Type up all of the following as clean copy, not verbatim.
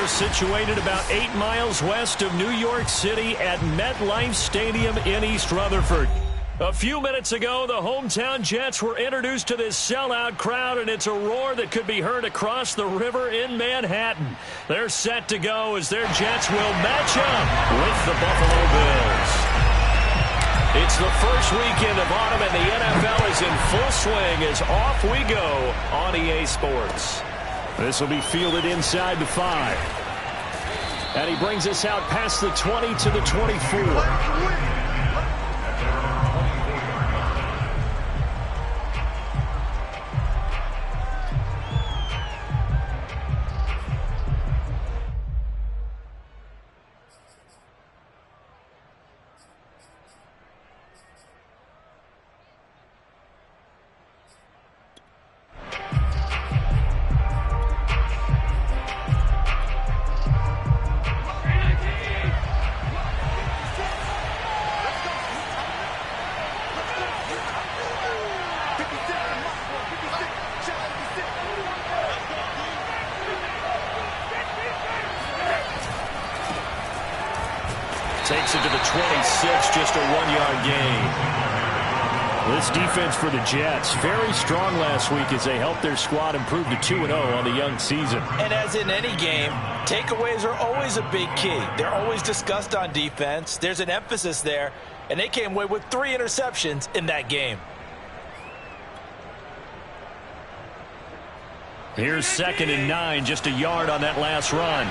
They're situated about 8 miles west of New York City at MetLife Stadium in East Rutherford. A few minutes ago, the hometown Jets were introduced to this sellout crowd, and it's a roar that could be heard across the river in Manhattan. They're set to go as their Jets will match up with the Buffalo Bills. It's the first weekend of autumn, and the NFL is in full swing as off we go on EA Sports. This will be fielded inside the 5. And he brings us out past the 20 to the 24. Takes it to the 26, just a 1-yard gain. This defense for the Jets, very strong last week as they helped their squad improve to 2-0 on the young season. And as in any game, takeaways are always a big key. They're always discussed on defense. There's an emphasis there, and they came away with 3 interceptions in that game. Here's 2nd and 9, just a yard on that last run.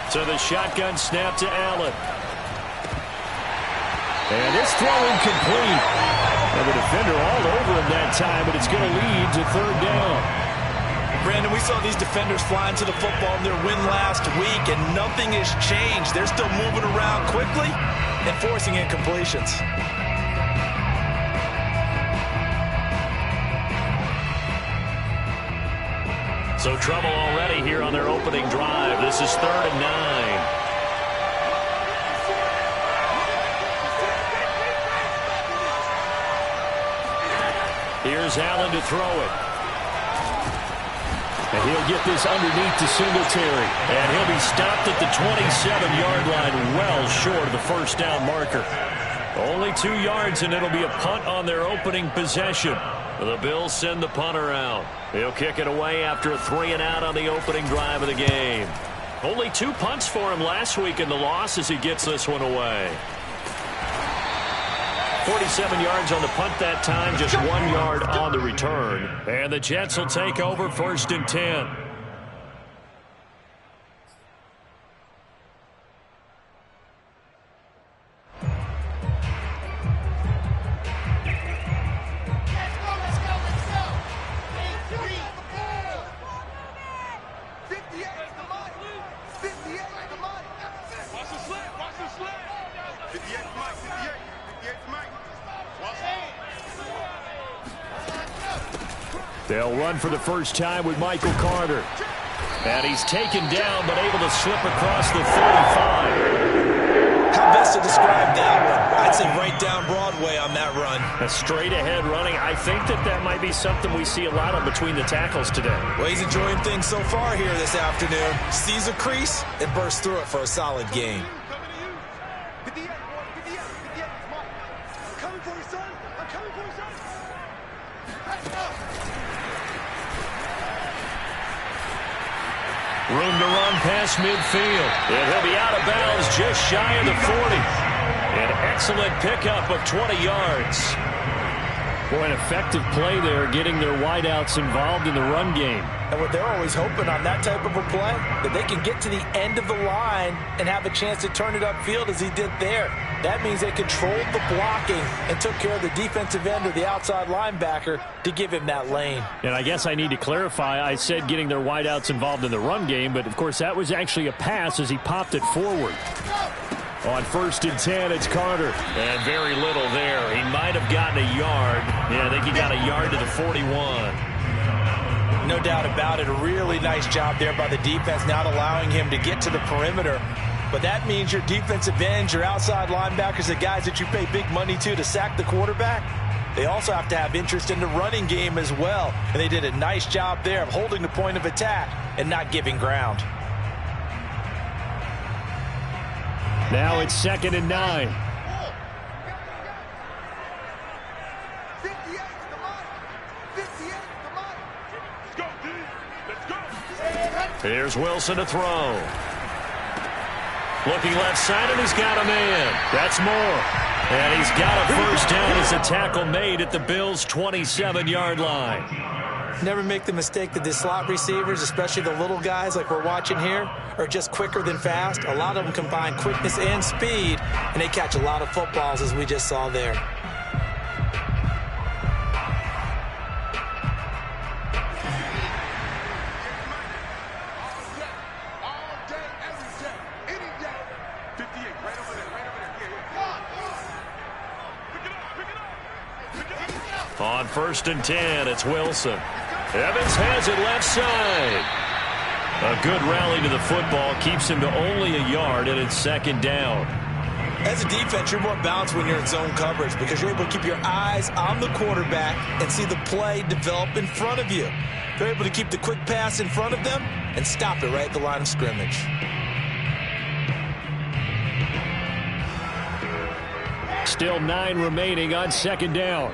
So the shotgun snap to Allen. And it's throw incomplete. And the defender all over him that time, but it's going to lead to 3rd down. Brandon, we saw these defenders flying to the football in their win last week, and nothing has changed. They're still moving around quickly and forcing incompletions. So trouble already here on their opening drive. This is 3rd and 9. Here's Allen to throw it. And he'll get this underneath to Singletary. And he'll be stopped at the 27-yard line, well short of the first down marker. Only 2 yards, and it'll be a punt on their opening possession. The Bills send the punter out. He'll kick it away after a 3-and-out on the opening drive of the game. Only 2 punts for him last week in the loss as he gets this one away. 47 yards on the punt that time, just 1 yard on the return. And the Jets will take over 1st and 10. They'll run for the first time with Michael Carter. And he's taken down, but able to slip across the 35. How best to describe that one? I'd say right down Broadway on that run. A straight-ahead running. I think that might be something we see a lot of between the tackles today. Well, he's enjoying things so far here this afternoon. Sees a crease and bursts through it for a solid gain. Room to run past midfield. And he'll be out of bounds just shy of the 40. An excellent pickup of 20 yards. Boy, an effective play there, getting their wideouts involved in the run game. And what they're always hoping on that type of a play, that they can get to the end of the line and have a chance to turn it upfield as he did there. That means they controlled the blocking and took care of the defensive end or the outside linebacker to give him that lane. And I guess I need to clarify, I said getting their wideouts involved in the run game, but of course that was actually a pass as he popped it forward. On 1st and 10, it's Carter. And very little there. He might have gotten a yard. Yeah, I think he got a yard to the 41. No doubt about it. A really nice job there by the defense, not allowing him to get to the perimeter. But that means your defensive ends, your outside linebackers, the guys that you pay big money to sack the quarterback, they also have to have interest in the running game as well. And they did a nice job there of holding the point of attack and not giving ground. Now it's 2nd and 9. Here's Wilson to throw. Looking left side, and he's got a man. That's more. And he's got a first down as a tackle made at the Bills' 27-yard line. Never make the mistake that the slot receivers, especially the little guys like we're watching here, are just quicker than fast. A lot of them combine quickness and speed, and they catch a lot of footballs, as we just saw there. On 1st and 10, it's Wilson. Evans has it left side. A good rally to the football keeps him to only a yard, and it's 2nd down. As a defense, you're more balanced when you're in zone coverage because you're able to keep your eyes on the quarterback and see the play develop in front of you. They're able to keep the quick pass in front of them and stop it right at the line of scrimmage. Still 9 remaining on 2nd down.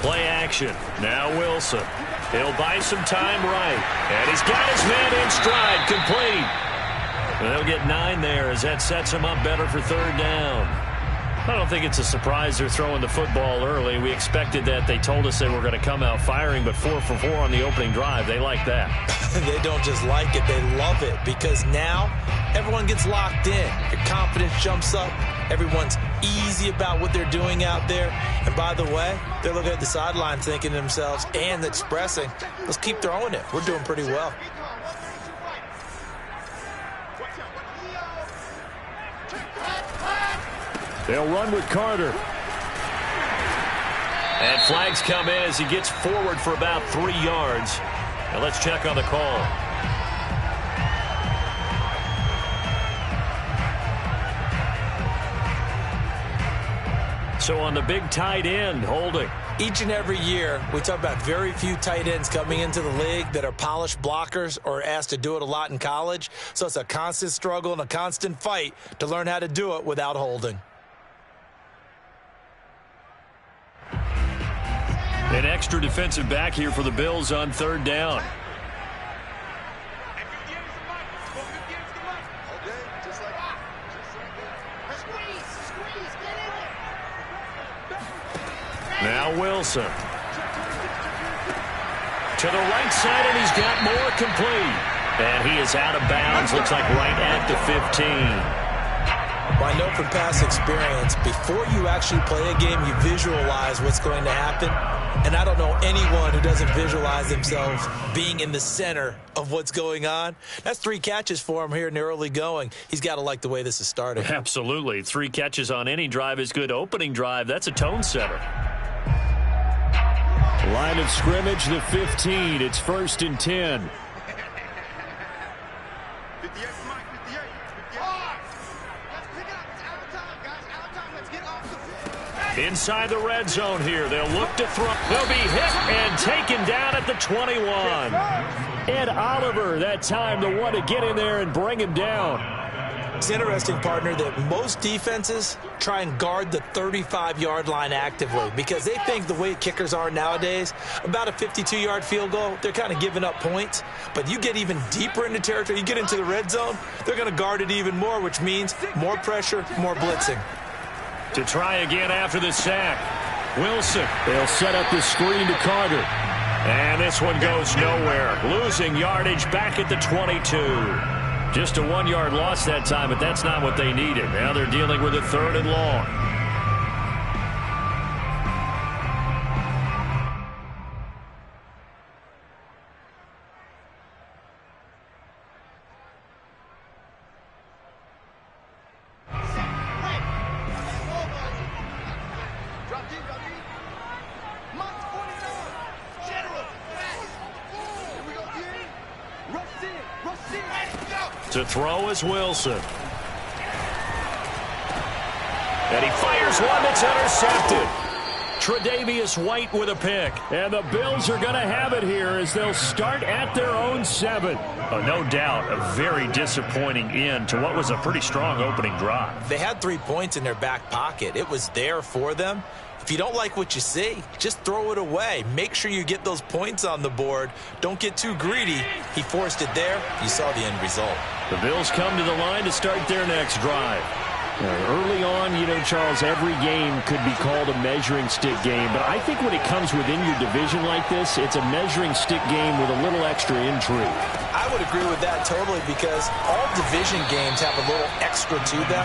Play action. Now Wilson. He'll buy some time right. And he's got his man in stride. Complete. And they'll get 9 there as that sets him up better for 3rd down. I don't think it's a surprise they're throwing the football early. We expected that. They told us they were going to come out firing, but 4 for 4 on the opening drive. They like that. They don't just like it. They love it because now everyone gets locked in. Your confidence jumps up. Everyone's easy about what they're doing out there. And by the way, they're looking at the sideline thinking to themselves and expressing, let's keep throwing it. We're doing pretty well. They'll run with Carter. And flags come in as he gets forward for about 3 yards. Now let's check on the call. So on the big tight end, holding. Each and every year, we talk about very few tight ends coming into the league that are polished blockers or asked to do it a lot in college. So it's a constant struggle and a constant fight to learn how to do it without holding. An extra defensive back here for the Bills on 3rd down. Now Wilson. To the right side, and he's got more complete. And he is out of bounds, looks like right at the 15. Well, I know from past experience, before you actually play a game, you visualize what's going to happen. And I don't know anyone who doesn't visualize themselves being in the center of what's going on. That's 3 catches for him here in the early going. He's got to like the way this is starting. Absolutely. 3 catches on any drive is good. Opening drive, that's a tone setter. Line of scrimmage, the 15. It's 1st and 10. Inside the red zone here. They'll look to throw. They'll be hit and taken down at the 21. Ed Oliver, that time, the one to get in there and bring him down. It's interesting, partner, that most defenses try and guard the 35-yard line actively because they think the way kickers are nowadays, about a 52-yard field goal, they're kind of giving up points. But you get even deeper into territory, you get into the red zone, they're going to guard it even more, which means more pressure, more blitzing. To try again after the sack. Wilson. They'll set up the screen to Carter. And this one goes nowhere. Losing yardage back at the 22. Just a 1-yard loss that time, but that's not what they needed. Now they're dealing with a 3rd and long. To throw is Wilson. And he fires one that's intercepted. Tre'Davious White with a pick. And the Bills are going to have it here as they'll start at their own 7. Oh, no doubt a very disappointing end to what was a pretty strong opening drive. They had 3 points in their back pocket. It was there for them. If you don't like what you see, just throw it away. Make sure you get those points on the board. Don't get too greedy. He forced it there. You saw the end result. The Bills come to the line to start their next drive. Early on, Charles, every game could be called a measuring stick game. But I think when it comes within your division like this, it's a measuring stick game with a little extra intrigue. I would agree with that totally because all division games have a little extra to them.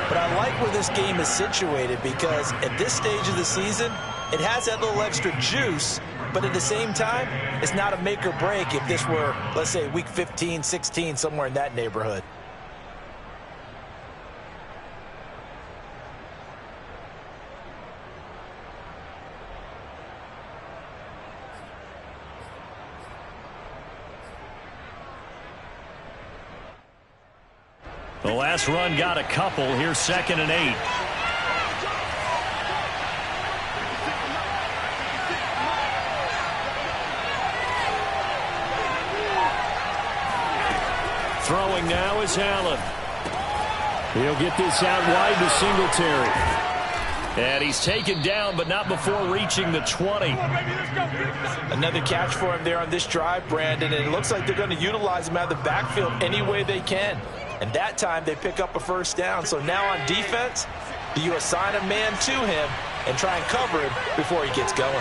But I like where this game is situated because at this stage of the season, it has that little extra juice. But at the same time, it's not a make or break if this were, let's say, week 15, 16, somewhere in that neighborhood. The last run got a couple. Here's 2nd and 8. Throwing now is Allen. He'll get this out wide to Singletary. And he's taken down, but not before reaching the 20. Another catch for him there on this drive, Brandon, and it looks like they're going to utilize him out of the backfield any way they can. And that time they pick up a first down. So now on defense, do you assign a man to him and try and cover him before he gets going?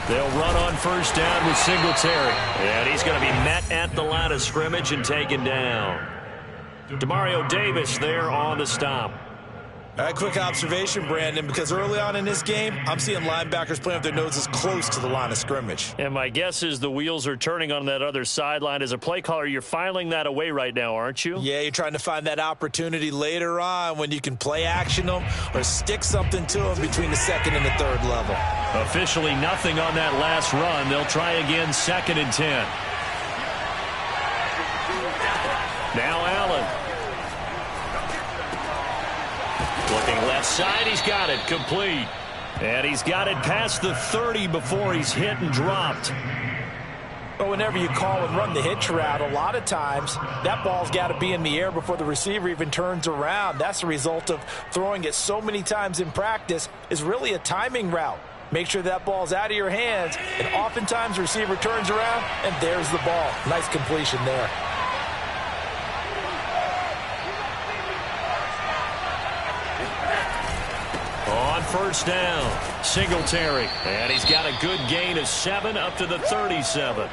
They'll run on first down with Singletary. And he's going to be met at the line of scrimmage and taken down. Demario Davis there on the stop. All right, quick observation, Brandon, because early on in this game, I'm seeing linebackers playing with their noses close to the line of scrimmage. And my guess is the wheels are turning on that other sideline. As a play caller, you're filing that away right now, aren't you? Yeah, you're trying to find that opportunity later on when you can play action them or stick something to them between the 2nd and the 3rd level. Officially nothing on that last run. They'll try again 2nd and 10. Now Allen. Looking left side, he's got it, complete. And he's got it past the 30 before he's hit and dropped. But whenever you call and run the hitch route, a lot of times that ball's got to be in the air before the receiver even turns around. That's the result of throwing it so many times in practice is really a timing route. Make sure that ball's out of your hands, and oftentimes the receiver turns around, and there's the ball. Nice completion there. On first down, Singletary. And he's got a good gain of 7 up to the 37.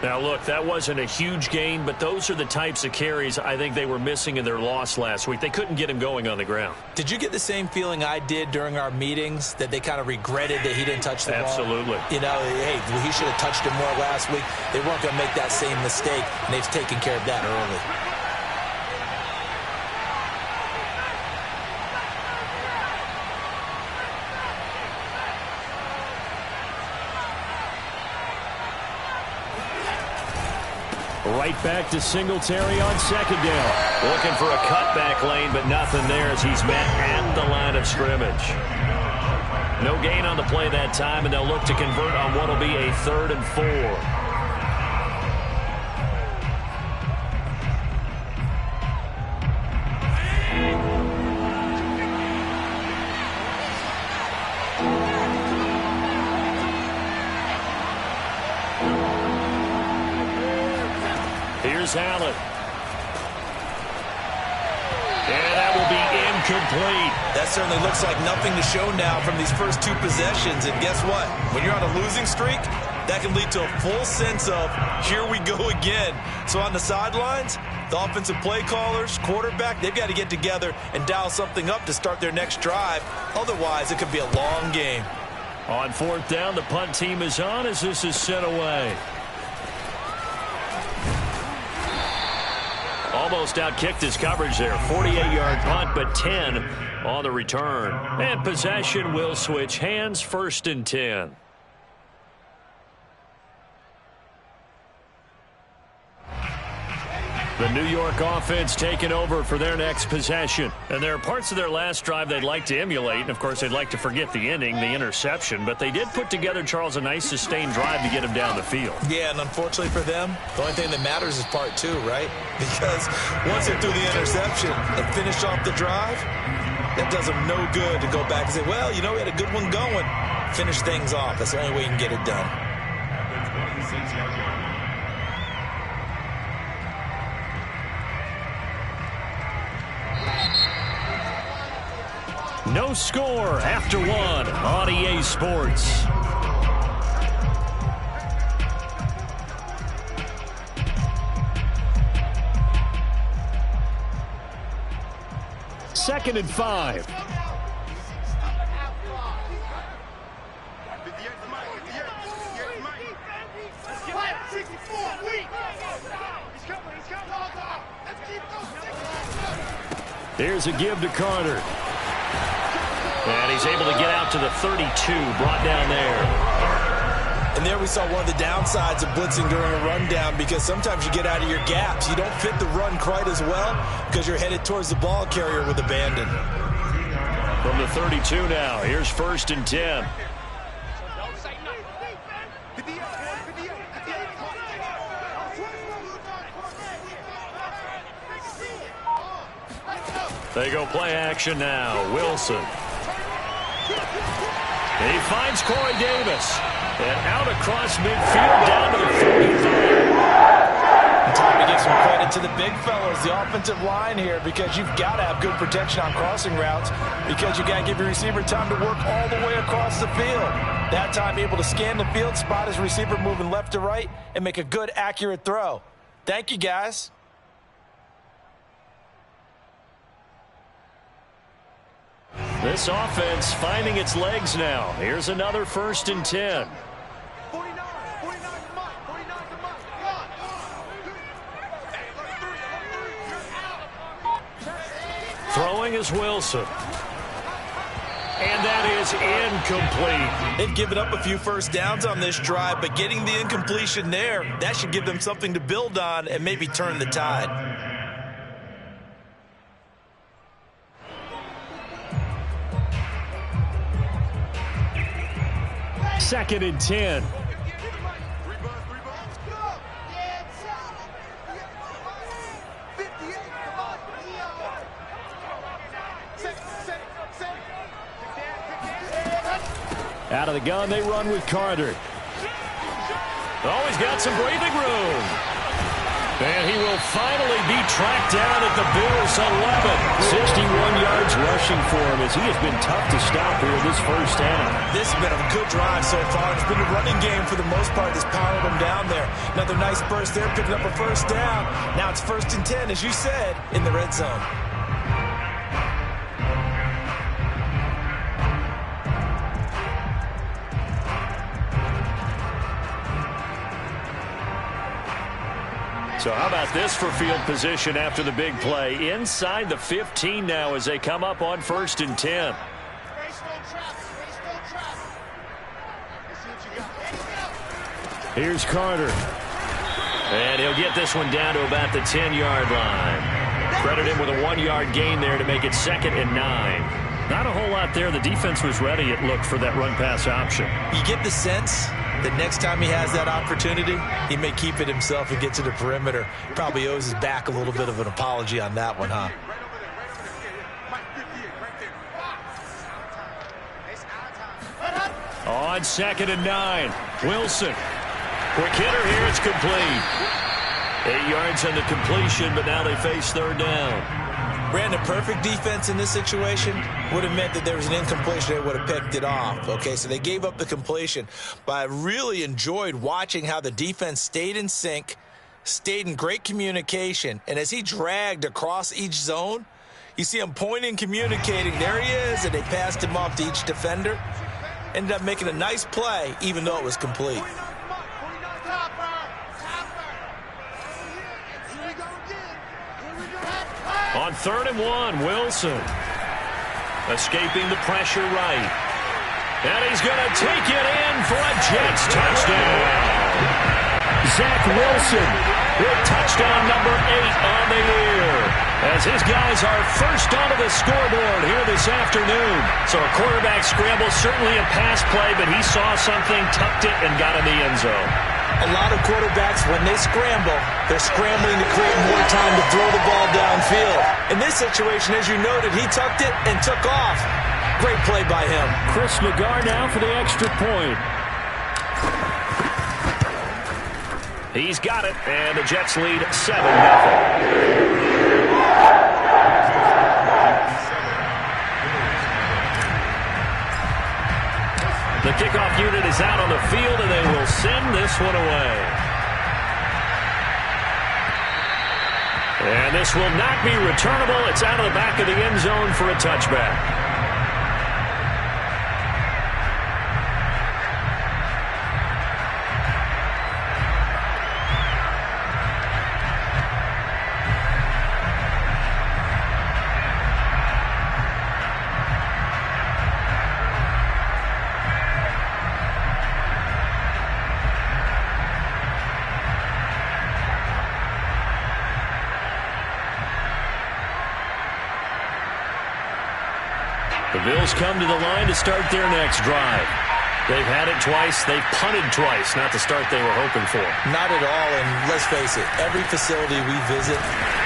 Now, look, that wasn't a huge gain, but those are the types of carries I think they were missing in their loss last week. They couldn't get him going on the ground. Did you get the same feeling I did during our meetings, that they kind of regretted that he didn't touch the ball? Absolutely. You know, hey, he should have touched it more last week. They weren't going to make that same mistake, and they've taken care of that early. Right back to Singletary on 2nd down. Looking for a cutback lane, but nothing there as he's met at the line of scrimmage. No gain on the play that time, and they'll look to convert on what will be a 3rd and 4. Here's Allen. And that will be incomplete. That certainly looks like nothing to show now from these first 2 possessions. And guess what? When you're on a losing streak, that can lead to a full sense of, here we go again. So on the sidelines, the offensive play callers, quarterback, they've got to get together and dial something up to start their next drive. Otherwise, it could be a long game. On 4th down, the punt team is on as this is sent away. almost outkicked his coverage there. 48-yard punt, but 10 on the return. And possession will switch hands, 1st and 10. The New York offense taking over for their next possession. And there are parts of their last drive they'd like to emulate. And, of course, they'd like to forget the ending, the interception. But they did put together, Charles, a nice sustained drive to get him down the field. Yeah, and unfortunately for them, the only thing that matters is part 2, right? Because once they threw the interception and finished off the drive, that does them no good to go back and say, well, you know, we had a good one going. Finish things off. That's the only way you can get it done. No score after 1 on EA Sports. Second and 5. Here's a give to Carter. And he's able to get out to the 32, brought down there. And there we saw one of the downsides of blitzing during a rundown, because sometimes you get out of your gaps. You don't fit the run quite as well because you're headed towards the ball carrier with abandon. From the 32 now, here's 1st and 10. They go play action now. Wilson. He finds Corey Davis. And out across midfield down to the 45. Time to give some credit to the big fellas, the offensive line here, because you've got to have good protection on crossing routes, because you got to give your receiver time to work all the way across the field. That time able to scan the field, spot his receiver moving left to right, and make a good, accurate throw. Thank you, guys. This offense finding its legs now. Here's another 1st and 10. Throwing is Wilson. And that is incomplete. They've given up a few first downs on this drive, but getting the incompletion there, that should give them something to build on and maybe turn the tide. Second and 10. Out of the gun, they run with Carter. Oh, he's got some breathing room. And he will finally be tracked down at the Bills' 11. 61 yards rushing for him, as he has been tough to stop here this first half. This has been a good drive so far. It's been a running game for the most part that's powered him down there. Another nice burst there, picking up a first down. Now it's 1st and 10, as you said, in the red zone. So how about this for field position after the big play? Inside the 15 now as they come up on 1st and 10. Here's Carter. And he'll get this one down to about the 10-yard line. Credit him with a 1-yard gain there to make it 2nd and 9. Not a whole lot there. The defense was ready, it looked, for that run-pass option. You get the sense that next time he has that opportunity, he may keep it himself and get to the perimeter. Probably owes his back a little bit of an apology on that one, huh? On 2nd and 9, Wilson. Quick hitter here, it's complete. 8 yards on the completion, but now they face 3rd down. Brandon, perfect defense in this situation would have meant that there was an incompletion that would have picked it off. Okay, so they gave up the completion. But I really enjoyed watching how the defense stayed in sync, stayed in great communication, and as he dragged across each zone, you see him pointing, communicating. There he is, and they passed him off to each defender. Ended up making a nice play, even though it was complete. On 3rd and 1, Wilson. Escaping the pressure right. And he's going to take it in for a Jets touchdown. Zach Wilson with touchdown number 8 on the year, as his guys are first onto the scoreboard here this afternoon. So a quarterback scramble, certainly a pass play, but he saw something, tucked it, and got in the end zone. A lot of quarterbacks, when they scramble, they're scrambling to create more time to throw the ball downfield. In this situation, as you noted, he tucked it and took off. Great play by him. Chris McGarr now for the extra point. He's got it, and the Jets lead 7-0. The kickoff unit is out on the field, and they will send this one away. And this will not be returnable. It's out of the back of the end zone for a touchback. The Bills come to the line to start their next drive. They've had it twice. They've punted twice. Not the start they were hoping for. Not at all, and let's face it, every facility we visit,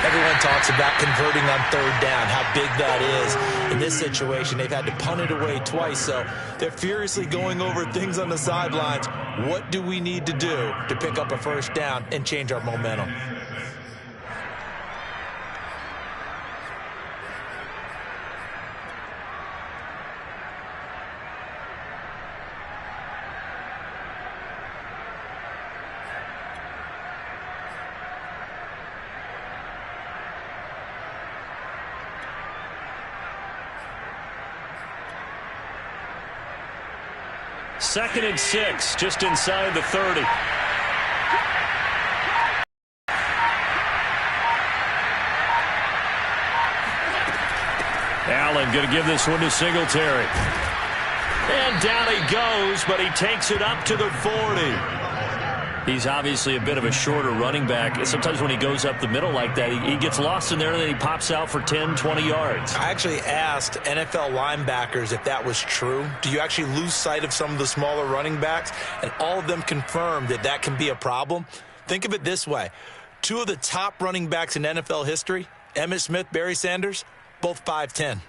everyone talks about converting on 3rd down, how big that is. In this situation, they've had to punt it away twice, so they're furiously going over things on the sidelines. What do we need to do to pick up a 1st down and change our momentum? Second and 6, just inside the 30. Allen going to give this one to Singletary. And down he goes, but he takes it up to the 40. He's obviously a bit of a shorter running back. Sometimes when he goes up the middle like that, he gets lost in there, and then he pops out for 10, 20 yards. I actually asked NFL linebackers if that was true. Do you actually lose sight of some of the smaller running backs? And all of them confirmed that that can be a problem. Think of it this way. 2 of the top running backs in NFL history, Emmitt Smith, Barry Sanders, both 5'10".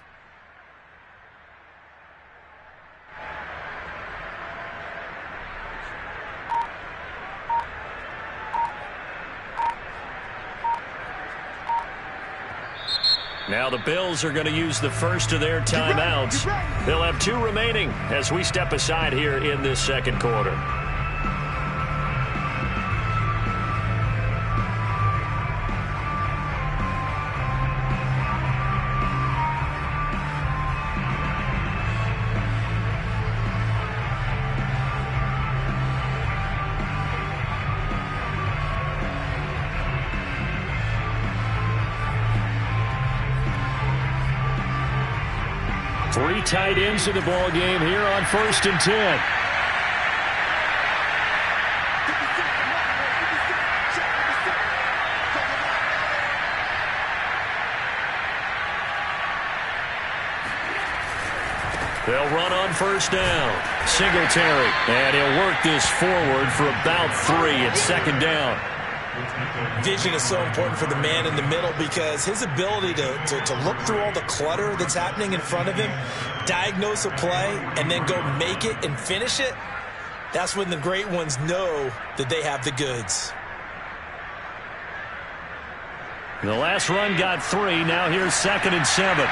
Now the Bills are going to use the first of their timeouts. They'll have 2 remaining as we step aside here in this second quarter. Three tight ends in the ball game here on 1st and 10. They'll run on 1st down. Singletary, and he'll work this forward for about 3 at 2nd down. Vision is so important for the man in the middle because his ability to look through all the clutter that's happening in front of him, diagnose a play, and then go make it and finish it, that's when the great ones know that they have the goods. The last run got 3. Now here's 2nd and 7.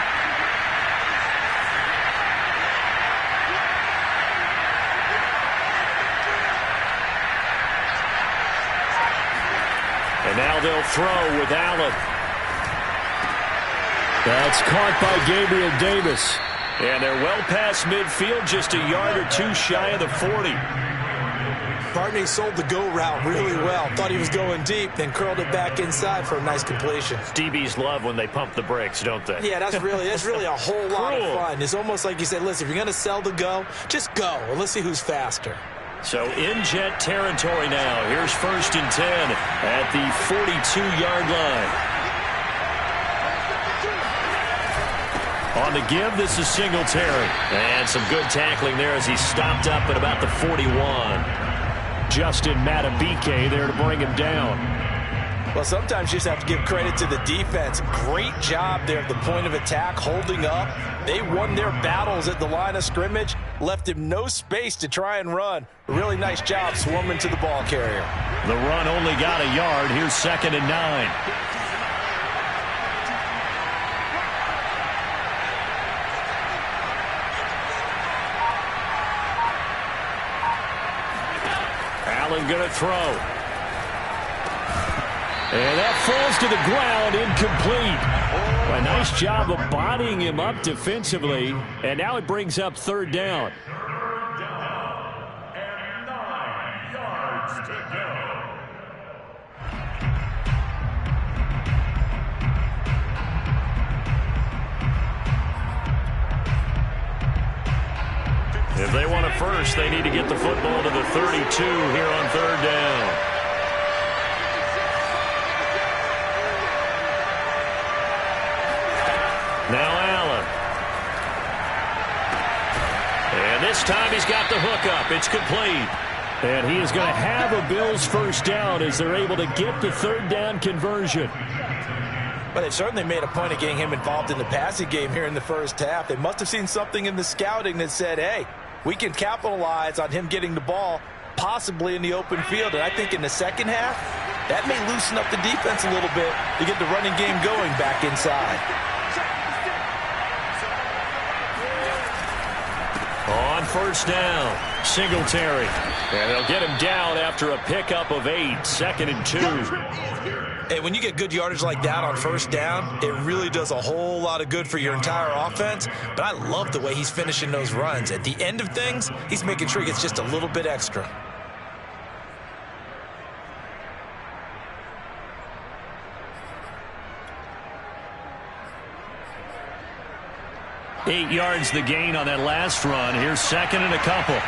And now they'll throw with Allen. That's caught by Gabriel Davis. And they're well past midfield, just a yard or 2 shy of the 40. Pardon me, sold the go route really well. Thought he was going deep, then curled it back inside for a nice completion. DBs love when they pump the brakes, don't they? Yeah, that's really a whole lot of fun. It's almost like you said, listen, if you're going to sell the go, just go. And let's see who's faster. So in Jet territory now. Here's 1st and 10 at the 42-yard line. On the give, this is Singletary. And some good tackling there as he stopped up at about the 41. Justin Matabike there to bring him down. Well, sometimes you just have to give credit to the defense. Great job there at the point of attack, holding up. They won their battles at the line of scrimmage, left him no space to try and run. A really nice job swarming to the ball carrier. The run only got a yard. Here's 2nd and 9. Allen going to throw. And that falls to the ground, incomplete. A nice job of bodying him up defensively. And now it brings up 3rd down. 3rd down and 9 yards to go. If they want it first, they need to get the football to the 32 here on 3rd down. Now Allen. And this time he's got the hookup. It's complete. And he is going to have a Bills 1st down as they're able to get the 3rd down conversion. But they certainly made a point of getting him involved in the passing game here in the first half. They must have seen something in the scouting that said, hey, we can capitalize on him getting the ball possibly in the open field. And I think in the second half, that may loosen up the defense a little bit to get the running game going back inside. On 1st down, Singletary. And they'll get him down after a pickup of 8, 2nd and 2. Hey, when you get good yardage like that on 1st down, it really does a whole lot of good for your entire offense. But I love the way he's finishing those runs. At the end of things, he's making sure he gets just a little bit extra. Eight yards the gain on that last run. Here's 2nd and a couple.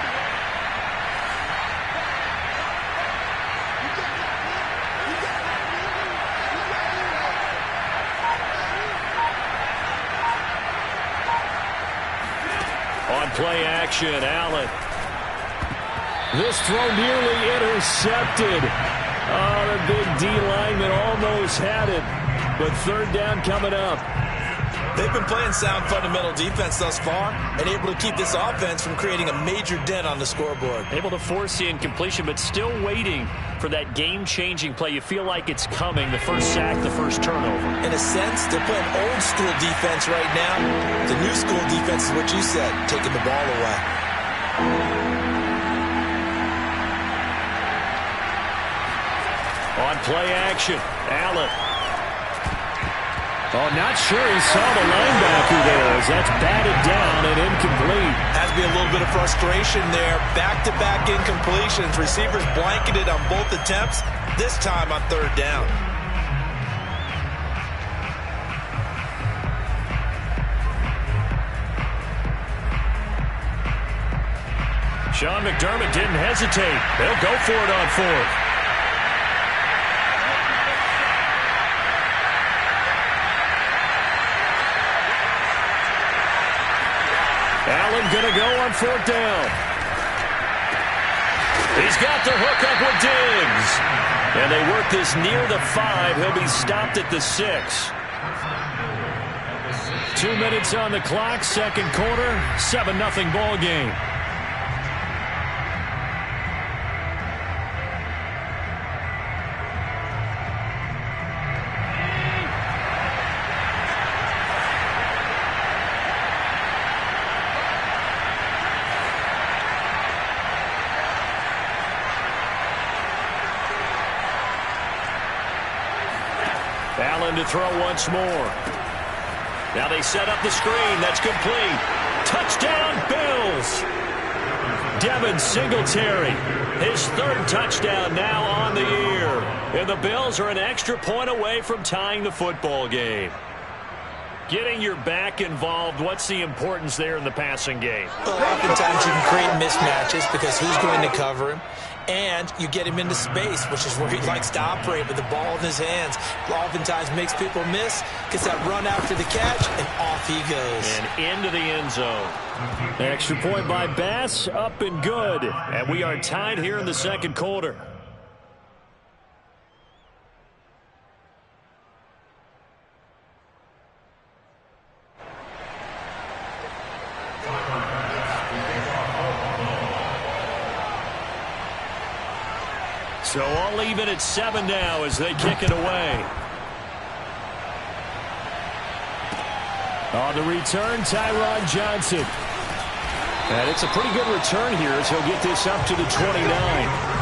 On play action, Allen. This throw nearly intercepted. Oh, the big D lineman almost had it. But 3rd down coming up. They've been playing sound fundamental defense thus far and able to keep this offense from creating a major dent on the scoreboard. Able to force the incompletion, but still waiting for that game-changing play. You feel like it's coming, the first sack, the first turnover. In a sense, they're playing old-school defense right now. The new-school defense is what you said, taking the ball away. On play action, Allen. Oh, not sure he saw the linebacker there as that's batted down and incomplete. Has to be a little bit of frustration there. Back-to-back incompletions. Receivers blanketed on both attempts, this time on 3rd down. Sean McDermott didn't hesitate. They'll go for it on 4th. Allen going to go on 4th down. He's got the hookup with Diggs. And they work this near the 5. He'll be stopped at the 6. 2 minutes on the clock, 2nd quarter, 7-0 ball game. Allen to throw once more. Now they set up the screen. That's complete. Touchdown, Bills. Devin Singletary. His third touchdown now on the year. And the Bills are an extra point away from tying the football game. Getting your back involved, what's the importance there in the passing game? Well, oftentimes you can create mismatches because who's going to cover him? And you get him into space, which is where he likes to operate with the ball in his hands. Oftentimes makes people miss, gets that run after the catch, and off he goes. And into the end zone. Extra point by Bass, up and good. And we are tied here in the second quarter. So all even at 7 now as they kick it away. On the return, Tyron Johnson. And it's a pretty good return here as he'll get this up to the 29.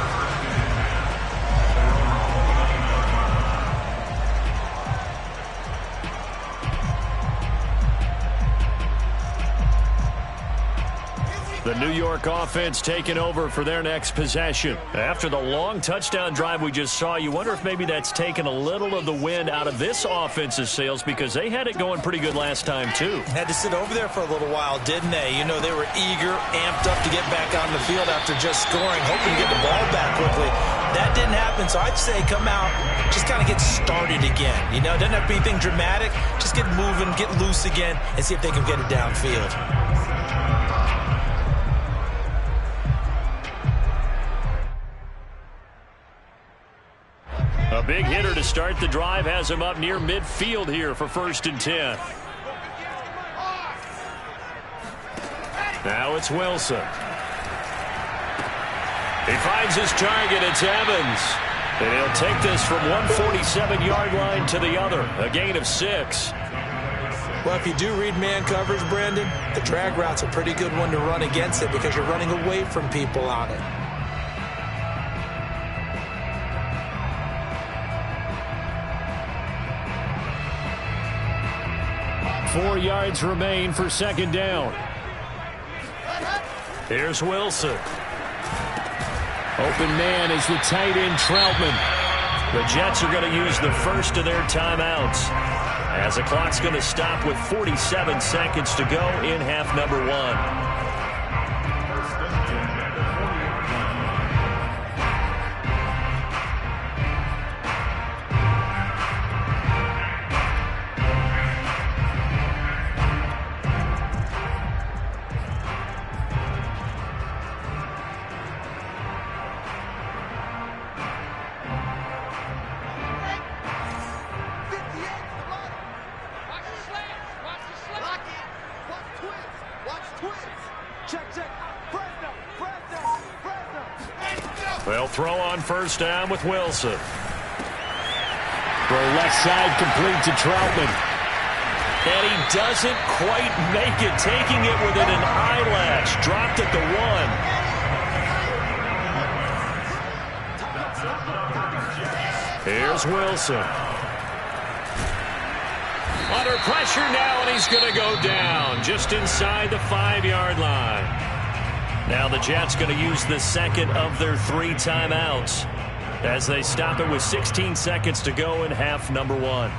The New York offense taking over for their next possession. After the long touchdown drive we just saw, you wonder if maybe that's taken a little of the wind out of this offense's sails because they had it going pretty good last time too. Had to sit over there for a little while, didn't they? You know, they were eager, amped up to get back on the field after just scoring, hoping to get the ball back quickly. That didn't happen, so I'd say come out, just kind of get started again. You know, it doesn't have to be anything dramatic. Just get moving, get loose again, and see if they can get it downfield. A big hitter to start the drive has him up near midfield here for 1st and 10. Now it's Wilson. He finds his target. It's Evans. And he'll take this from 147-yard line to the other. A gain of 6. Well, if you do read man coverage, Brandon, the drag route's a pretty good one to run against it because you're running away from people on it. 4 yards remain for 2nd down. Here's Wilson. Open man is the tight end Troutman. The Jets are going to use the first of their timeouts as the clock's going to stop with 47 seconds to go in half number 1. They'll throw on 1st down with Wilson. Throw left side complete to Troutman. And he doesn't quite make it, taking it within an eyelash. Dropped at the 1. Here's Wilson. Under pressure now, and he's going to go down just inside the 5-yard line. Now the Jets going to use the second of their 3 timeouts as they stop it with 16 seconds to go in half number 1.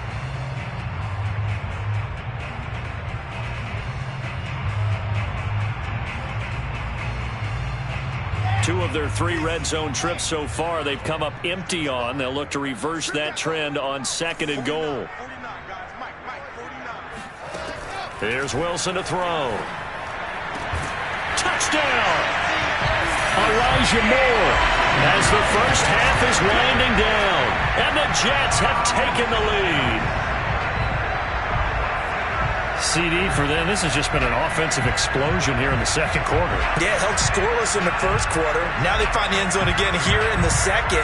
Two of their 3 red zone trips so far they've come up empty on. They'll look to reverse that trend on 2nd and goal. Here's Wilson to throw. Touchdown! Elijah Moore as the first half is winding down. And the Jets have taken the lead. CD for them. This has just been an offensive explosion here in the second quarter. Yeah, held scoreless in the first quarter. Now they find the end zone again here in the second.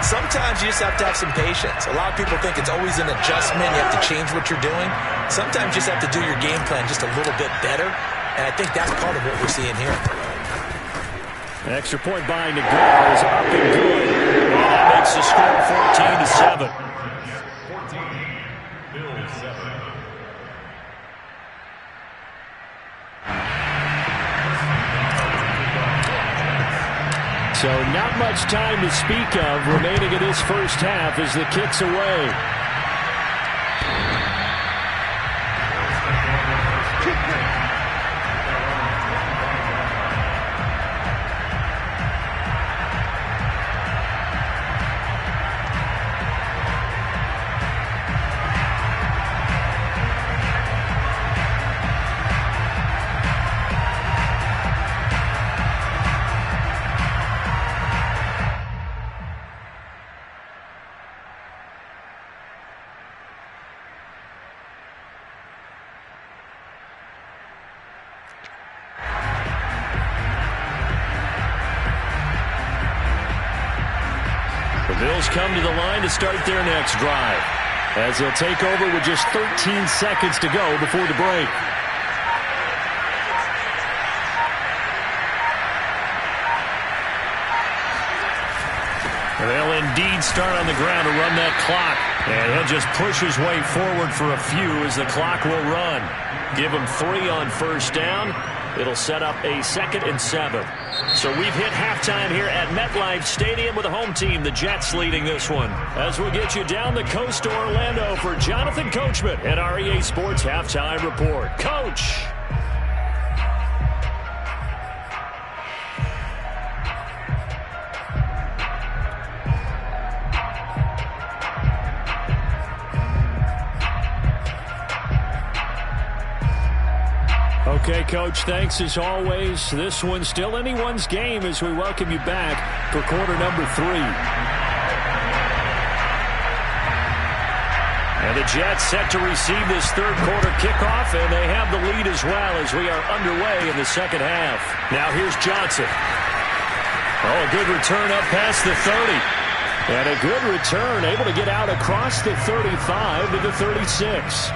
Sometimes you just have to have some patience. A lot of people think it's always an adjustment. You have to change what you're doing. Sometimes you just have to do your game plan just a little bit better. And I think that's part of what we're seeing here. An extra point by Nagar is up and good. And that makes the score 14-7. much time to speak of remaining in this first half as the kick's away. Bills come to the line to start their next drive, as they'll take over with just 13 seconds to go before the break. They'll indeed start on the ground to run that clock, and he'll just push his way forward for a few as the clock will run. Give him 3 on first down. It'll set up a 2nd and 7. So we've hit halftime here at MetLife Stadium with the home team, the Jets, leading this one. As we'll get you down the coast to Orlando for Jonathan Coachman and our EA Sports Halftime Report. Coach! Okay, Coach, thanks as always. This one's still anyone's game as we welcome you back for quarter number 3. And the Jets set to receive this third quarter kickoff, and they have the lead as well as we are underway in the second half. Now here's Johnson. Oh, a good return up past the 30. And a good return, able to get out across the 35 to the 36.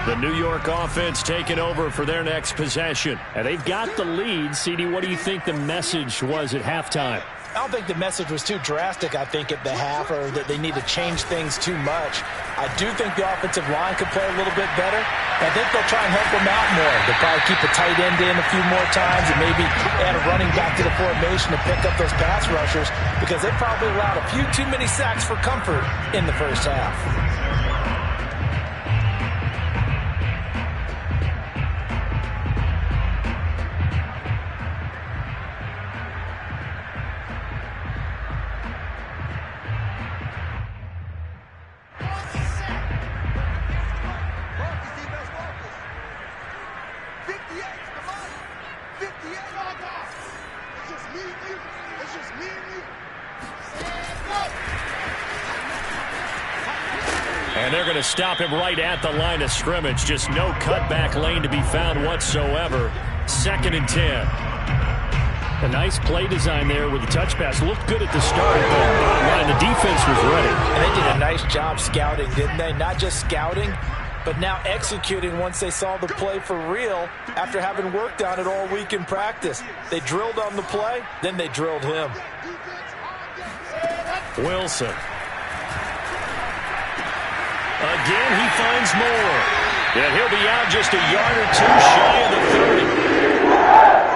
The New York offense taking over for their next possession. And they've got the lead. CD, what do you think the message was at halftime? I don't think the message was too drastic, I think, at the half, or that they need to change things too much. I do think the offensive line could play a little bit better. I think they'll try and help them out more. They'll probably keep a tight end in a few more times and maybe add a running back to the formation to pick up those pass rushers, because they probably allowed a few too many sacks for comfort in the first half. And they're going to stop him right at the line of scrimmage. Just no cutback lane to be found whatsoever. 2nd and 10. A nice play design there with the touch pass. Looked good at the start, but bottom line, the defense was ready. And they did a nice job scouting, didn't they? Not just scouting, but now executing once they saw the play for real after having worked on it all week in practice. They drilled on the play, then they drilled him. Wilson. Again, he finds more. And he'll be out just a yard or two shy of the 30.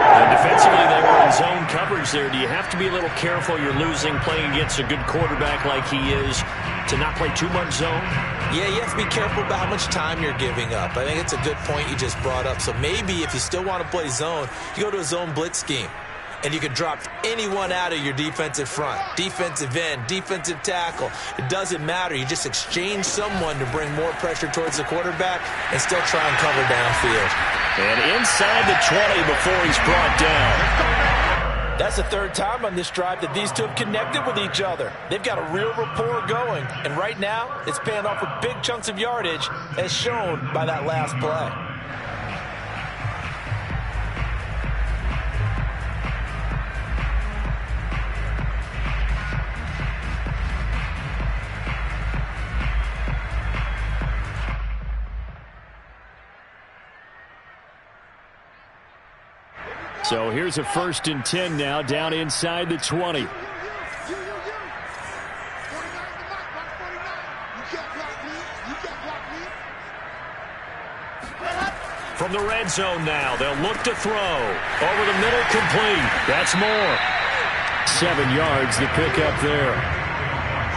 And defensively, they were in zone coverage there. Do you have to be a little careful? You're losing, playing against a good quarterback like he is, to not play too much zone? Yeah, you have to be careful about how much time you're giving up. I think it's a good point you just brought up. So maybe if you still want to play zone, you go to a zone blitz scheme. And you can drop anyone out of your defensive front, defensive end, defensive tackle. It doesn't matter. You just exchange someone to bring more pressure towards the quarterback and still try and cover downfield. And inside the 20 before he's brought down. That's the third time on this drive that these two have connected with each other. They've got a real rapport going. And right now, it's paying off with big chunks of yardage, as shown by that last play. So here's a 1st and 10 now, down inside the 20. from the red zone now. They'll look to throw. Over the middle, complete. That's more. 7 yards to pick up there.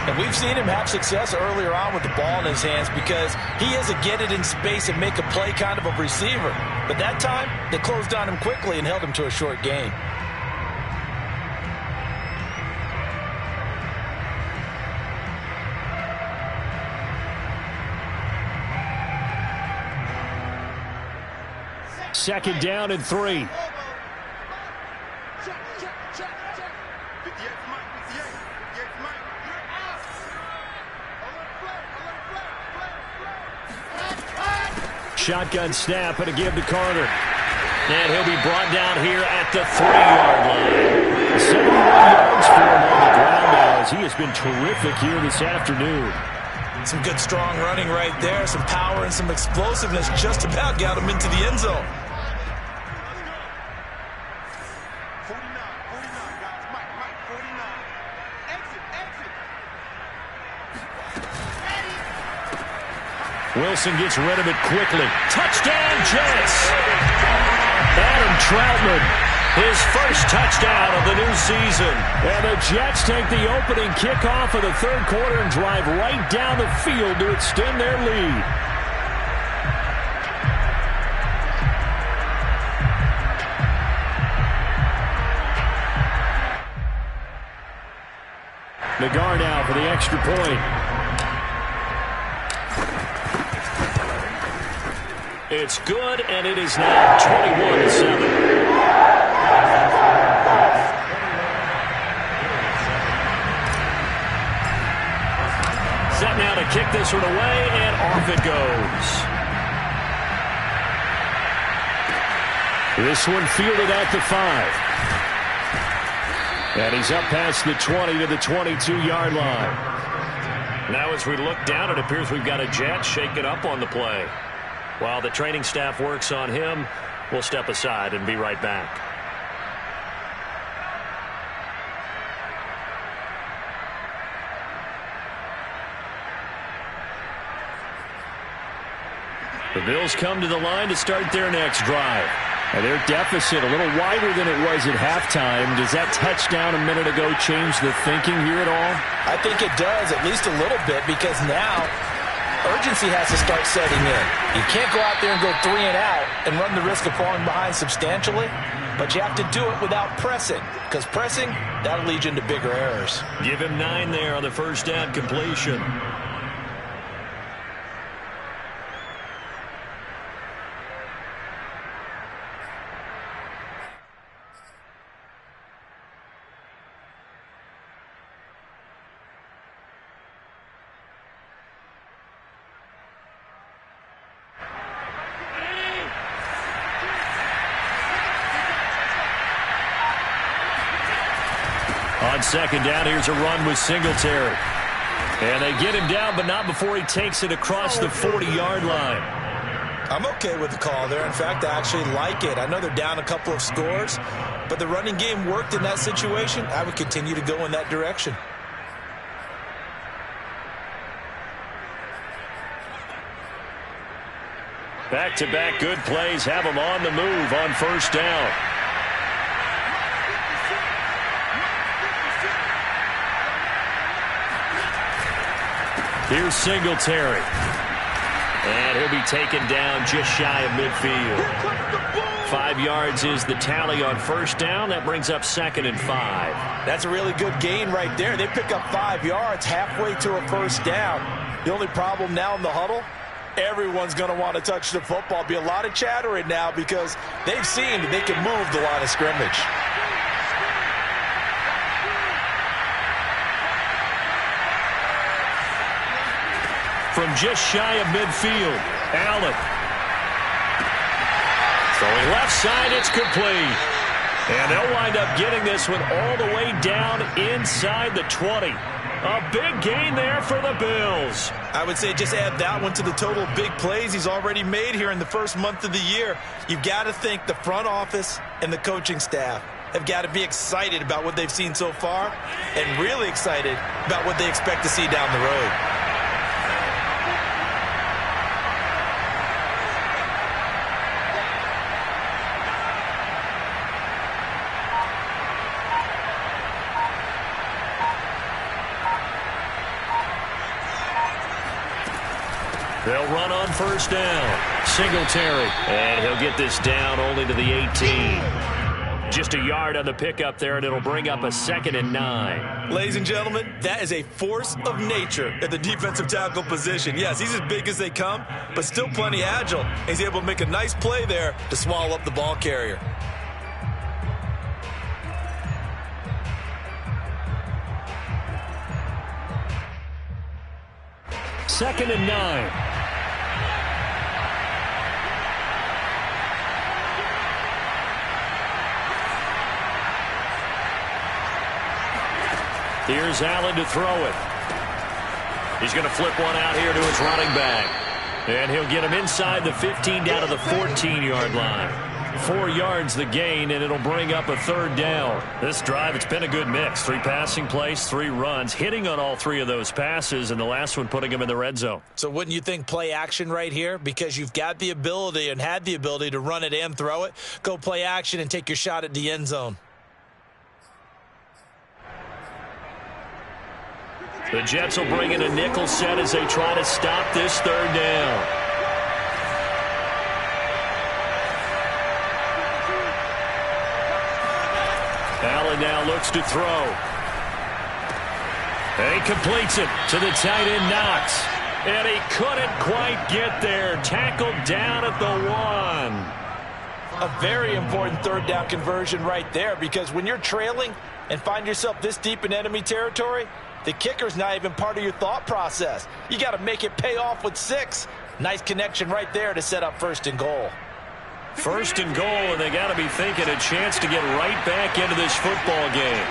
And we've seen him have success earlier on with the ball in his hands because he is a get it in space and make a play kind of a receiver. But that time, they closed on him quickly and held him to a short gain. Second down and 3. Shotgun snap and a give to Carter. And he'll be brought down here at the 3-yard line. 71 yards for him on the ground now as he has been terrific here this afternoon. Some good strong running right there. Some power and some explosiveness just about got him into the end zone. Wilson gets rid of it quickly. Touchdown, Jets! Adam Troutman, his first touchdown of the new season. And the Jets take the opening kickoff of the third quarter and drive right down the field to extend their lead. Nagar now for the extra point. It's good, and it is now 21-7. Set now to kick this one away, and off it goes. This one fielded at the 5. And he's up past the 20 to the 22-yard line. Now as we look down, it appears we've got a Jet shaken up on the play. While the training staff works on him, we'll step aside and be right back. The Bills come to the line to start their next drive. And their deficit a little wider than it was at halftime. Does that touchdown a minute ago change the thinking here at all? I think it does, at least a little bit, because now urgency has to start setting in. You can't go out there and go 3 and out and run the risk of falling behind substantially, but you have to do it without pressing, because pressing, that'll lead you into bigger errors. Give him 9 there on the first down completion. On second down, here's a run with Singletary. And they get him down, but not before he takes it across the 40-yard line. I'm okay with the call there. In fact, I actually like it. I know they're down a couple of scores, but the running game worked in that situation. I would continue to go in that direction. Back-to-back good plays have him on the move on first down. Here's Singletary. And he'll be taken down just shy of midfield. 5 yards is the tally on first down. That brings up 2nd and 5. That's a really good gain right there. They pick up 5 yards halfway to a first down. The only problem now in the huddle, everyone's going to want to touch the football. Be a lot of chattering now because they've seen that they can move the line of scrimmage. From just shy of midfield, Allen. Throwing left side, it's complete. And they'll wind up getting this one all the way down inside the 20. A big gain there for the Bills. I would say just add that one to the total big plays he's already made here in the first month of the year. You've got to think the front office and the coaching staff have got to be excited about what they've seen so far and really excited about what they expect to see down the road. They'll run on first down. Singletary. And he'll get this down only to the 18. Just a yard on the pickup there, and it'll bring up a 2nd and 9. Ladies and gentlemen, that is a force of nature at the defensive tackle position. Yes, he's as big as they come, but still plenty agile. He's able to make a nice play there to swallow up the ball carrier. Second and 9. Here's Allen to throw it. He's going to flip one out here to his running back. And he'll get him inside the 15 down to the 14-yard line. 4 yards the gain, and it'll bring up a 3rd down. This drive, it's been a good mix. 3 passing plays, 3 runs, hitting on all 3 of those passes, and the last one putting him in the red zone. So wouldn't you think play action right here? Because you've got the ability and had the ability to run it and throw it. Go play action and take your shot at the end zone. The Jets will bring in a nickel set as they try to stop this 3rd down. Allen now looks to throw. And he completes it to the tight end, Knox. And he couldn't quite get there. Tackled down at the 1. A very important 3rd down conversion right there, because when you're trailing and find yourself this deep in enemy territory, the kicker's not even part of your thought process. You got to make it pay off with 6. Nice connection right there to set up 1st and goal. 1st and goal, and they got to be thinking a chance to get right back into this football game.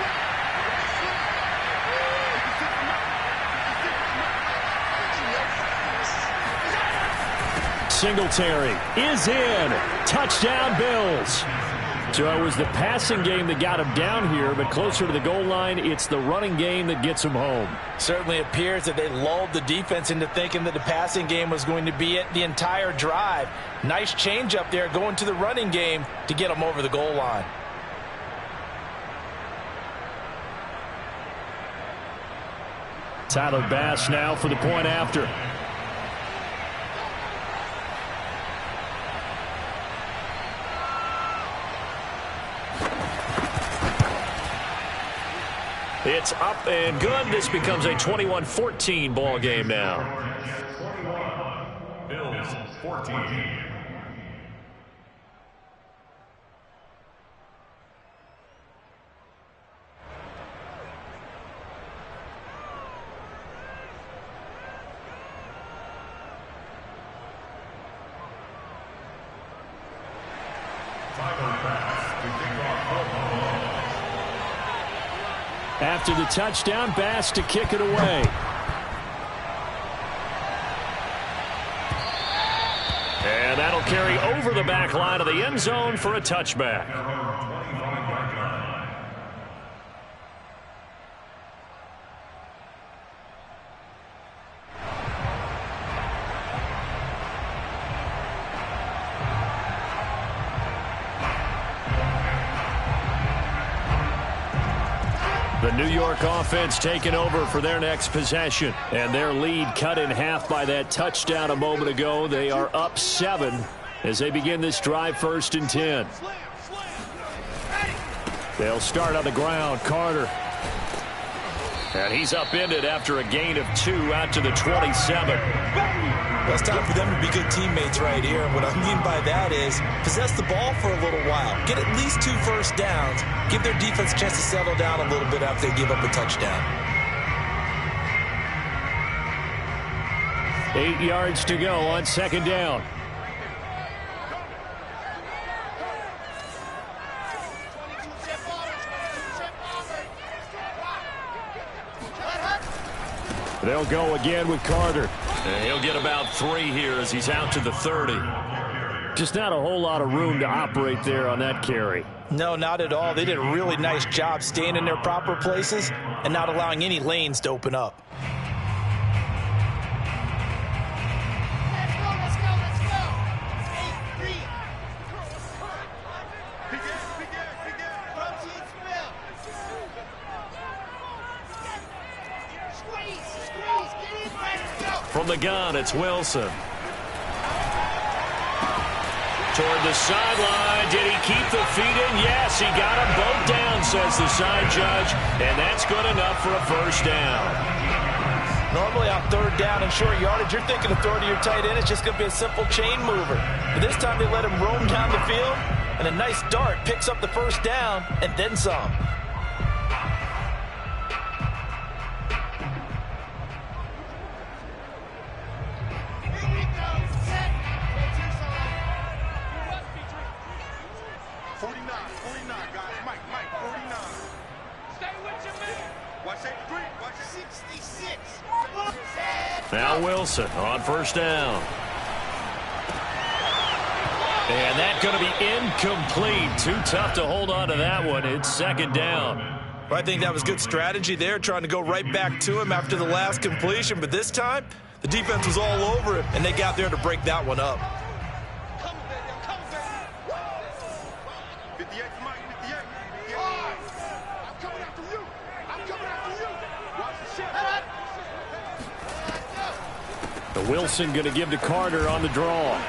Singletary is in. Touchdown, Bills. So it was the passing game that got him down here, but closer to the goal line, it's the running game that gets him home. Certainly appears that they lulled the defense into thinking that the passing game was going to be it the entire drive. Nice change up there going to the running game to get them over the goal line. Tyler Bass now for the point after. It's up and good. This becomes a 21-14 ball game now. 21, Bills 14. After the touchdown, Bass to kick it away. And that'll carry over the back line of the end zone for a touchback. The New York offense taking over for their next possession. And their lead cut in half by that touchdown a moment ago. They are up 7 as they begin this drive, 1st and 10. They'll start on the ground. Carter. And he's upended after a gain of 2 out to the 27. Well, it's time for them to be good teammates right here. What I mean by that is possess the ball for a little while. Get at least 2 first downs. Give their defense a chance to settle down a little bit after they give up a touchdown. 8 yards to go on 2nd down. They'll go again with Carter. And he'll get about 3 here as he's out to the 30. Just not a whole lot of room to operate there on that carry. No, not at all. They did a really nice job staying in their proper places and not allowing any lanes to open up. From the gun, it's Wilson. Toward the sideline. Did he keep the feet in? Yes, he got them both down, says the side judge. And that's good enough for a first down. Normally on third down and short yardage, you're thinking of throwing to your tight end. It's just going to be a simple chain mover. But this time they let him roam down the field, and a nice dart picks up the first down and then some. Now Wilson on first down. And that's going to be incomplete. Too tough to hold on to that one. It's second down. Well, I think that was good strategy there, trying to go right back to him after the last completion. But this time, the defense was all over him, and they got there to break that one up. Wilson going to give to Carter on the draw.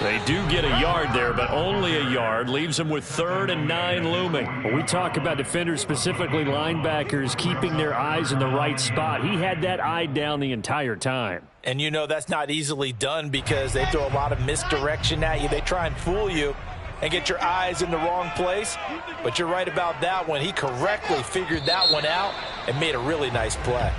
They do get a yard there, but only a yard. Leaves them with 3rd and 9 looming. When we talk about defenders, specifically linebackers, keeping their eyes in the right spot, he had that eye down the entire time. And you know that's not easily done because they throw a lot of misdirection at you. They try and fool you and get your eyes in the wrong place. But you're right about that one. He correctly figured that one out and made a really nice play.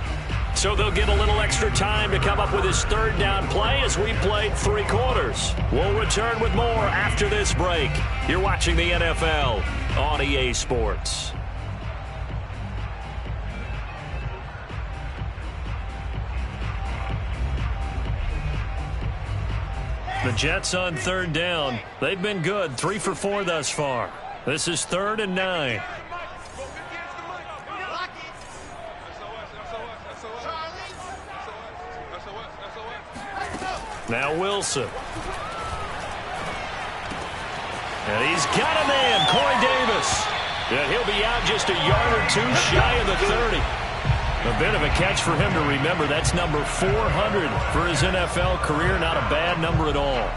So they'll get a little extra time to come up with his third down play as we played 3 quarters. We'll return with more after this break. You're watching the NFL on EA Sports. The Jets on third down. They've been good, 3 for 4 thus far. This is 3rd and 9. Now Wilson. And he's got a man, Corey Davis. And he'll be out just a yard or 2 shy of the 30. A bit of a catch for him to remember. That's number 400 for his NFL career. Not a bad number at all.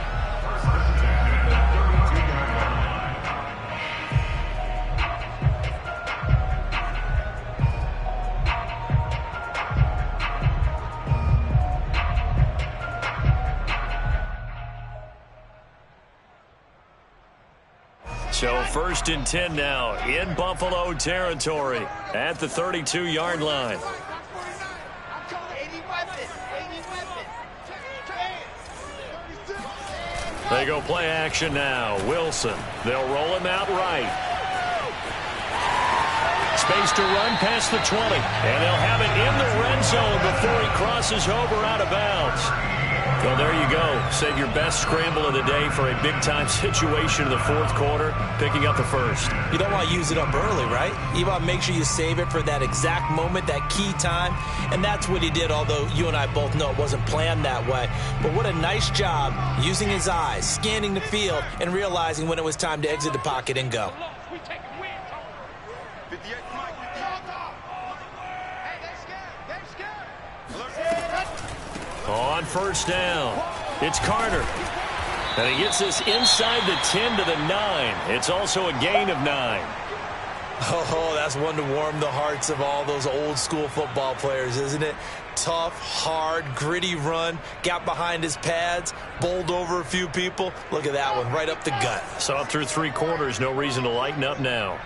So 1st and 10 now in Buffalo territory at the 32-yard line. They go play action now. Wilson. They'll roll him out right. Space to run past the 20. And they'll have it in the red zone before he crosses over out of bounds. Well, there you go. Save your best scramble of the day for a big-time situation in the 4th quarter, picking up the 1st. You don't want to use it up early, right? You want to make sure you save it for that exact moment, that key time. And that's what he did, although you and I both know it wasn't planned that way. But what a nice job using his eyes, scanning the field, and realizing when it was time to exit the pocket and go. On first down, it's Carter. And he gets this inside the 10 to the 9. It's also a gain of 9. Oh, that's one to warm the hearts of all those old school football players, isn't it? Tough, hard, gritty run, got behind his pads, bowled over a few people. Look at that one, right up the gut. Saw through 3 quarters, no reason to lighten up now.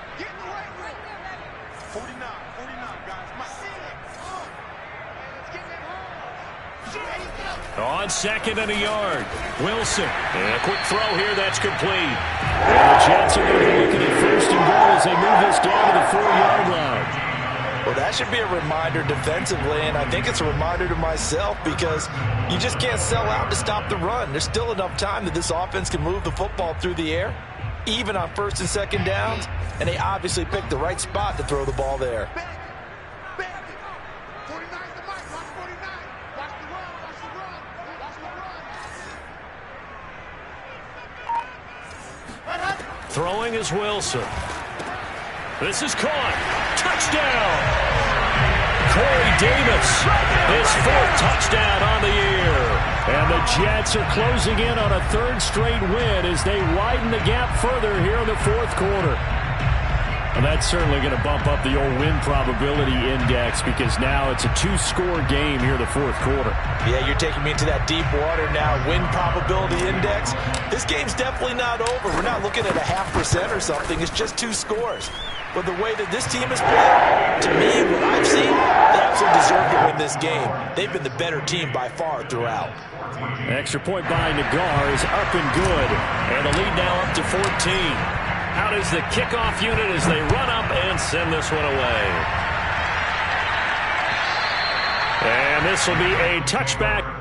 On 2nd and a yard, Wilson. And a quick throw here, that's complete. And the Jets are going to be looking at 1st and goal as they move this down to the 4-yard line. Well, that should be a reminder defensively, and I think it's a reminder to myself because you just can't sell out to stop the run. There's still enough time that this offense can move the football through the air, even on 1st and 2nd downs, and they obviously picked the right spot to throw the ball there. Throwing is Wilson. This is caught. Touchdown! Corey Davis, his 4th touchdown on the year. And the Jets are closing in on a third straight win as they widen the gap further here in the fourth quarter. And that's certainly going to bump up the old win probability index because now it's a two-score game here in the fourth quarter. Yeah, you're taking me into that deep water now. Win probability index. This game's definitely not over. We're not looking at a 0.5% or something. It's just 2 scores. But the way that this team has played, to me, what I've seen, they absolutely deserve to win this game. They've been the better team by far throughout. Extra point by Nagar is up and good. And the lead now up to 14. Out is the kickoff unit as they run up and send this one away. And this will be a touchback.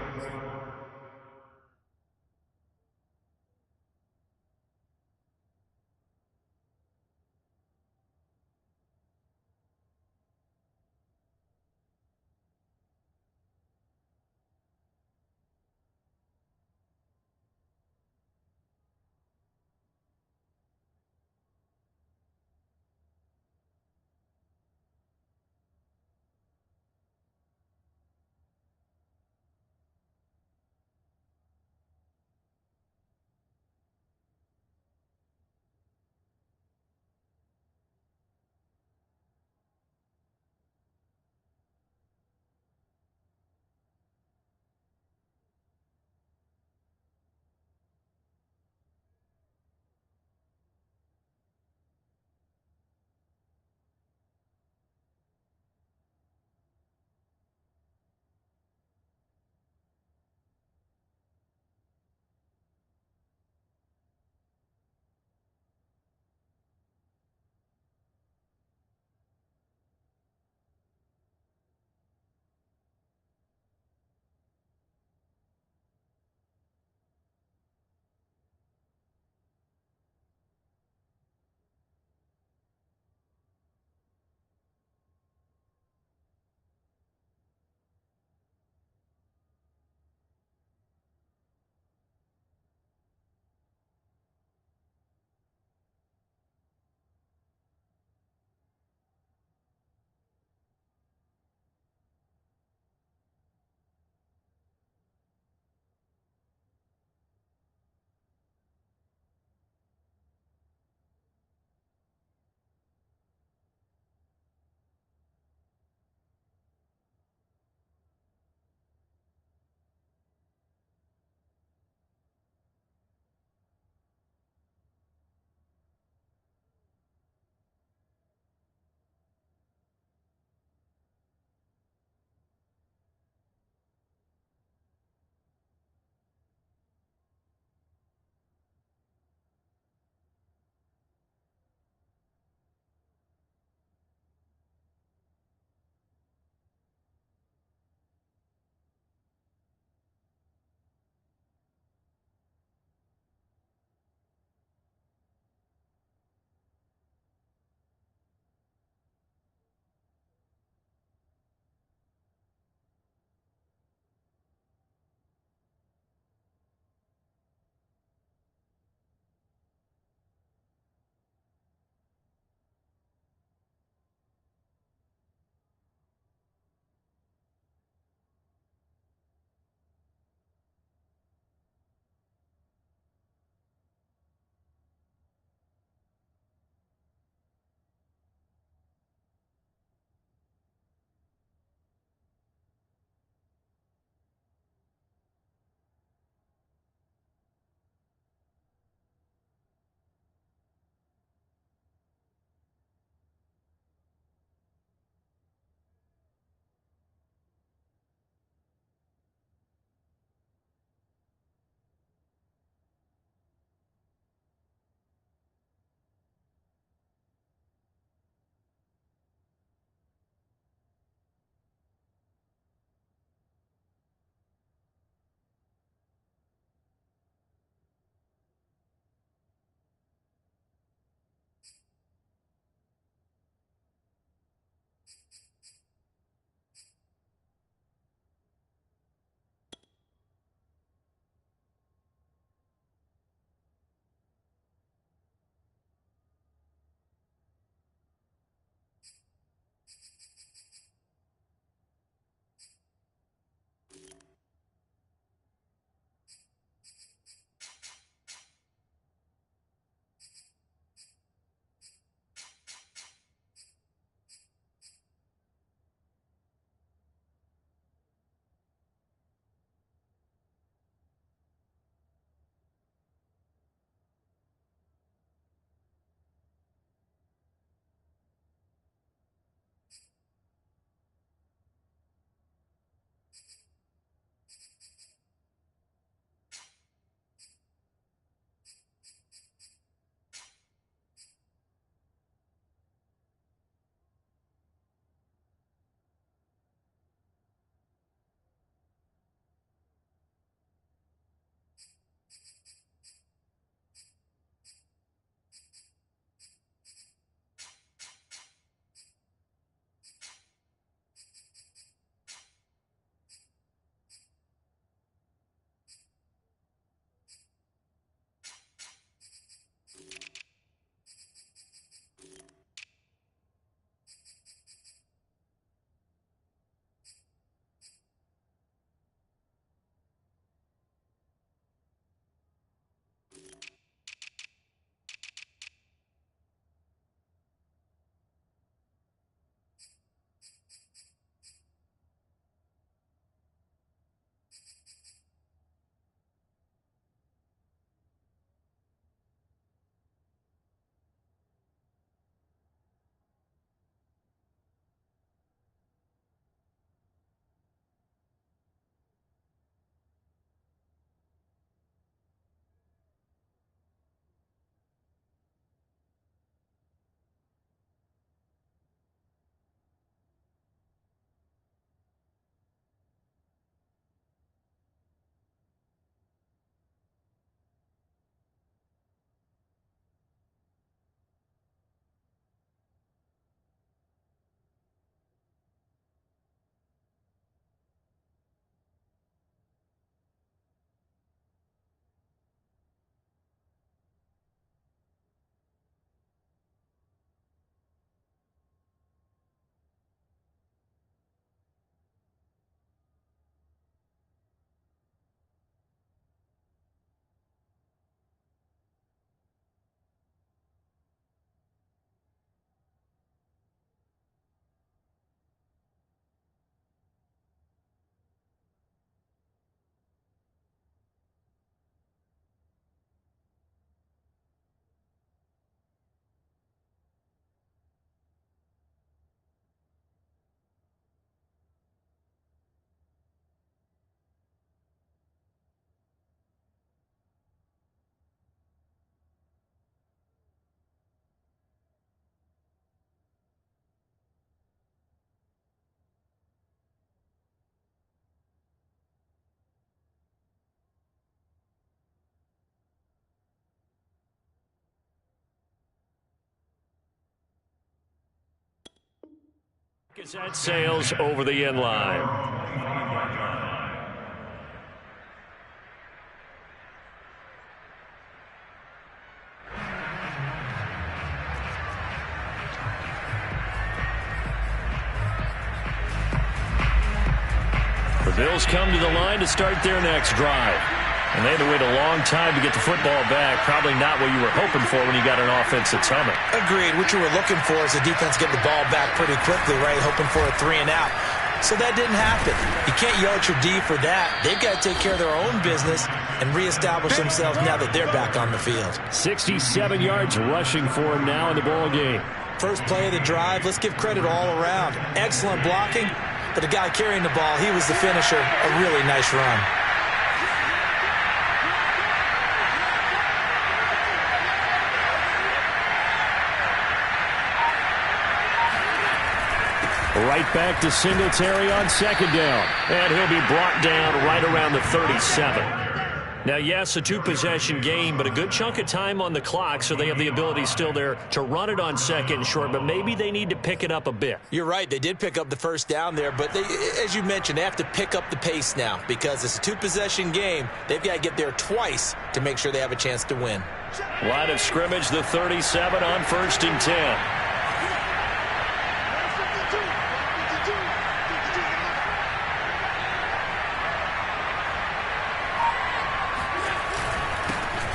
As that sails over the end line. The Bills come to the line to start their next drive. And they had to wait a long time to get the football back. Probably not what you were hoping for when you got an offense that's humming. Agreed. What you were looking for is the defense getting the ball back pretty quickly, right? Hoping for a 3 and out. So that didn't happen. You can't yell at your D for that. They've got to take care of their own business and reestablish themselves now that they're back on the field. 67 yards rushing for him now in the ball game. First play of the drive, let's give credit all around. Excellent blocking, but the guy carrying the ball, he was the finisher. A really nice run. Right back to Singletary on second down. And he'll be brought down right around the 37. Now, yes, a two-possession game, but a good chunk of time on the clock, so they have the ability still there to run it on second and short, but maybe they need to pick it up a bit. You're right. They did pick up the first down there, but as you mentioned, they have to pick up the pace now because it's a two-possession game. They've got to get there twice to make sure they have a chance to win. Line of scrimmage, the 37 on 1st and 10.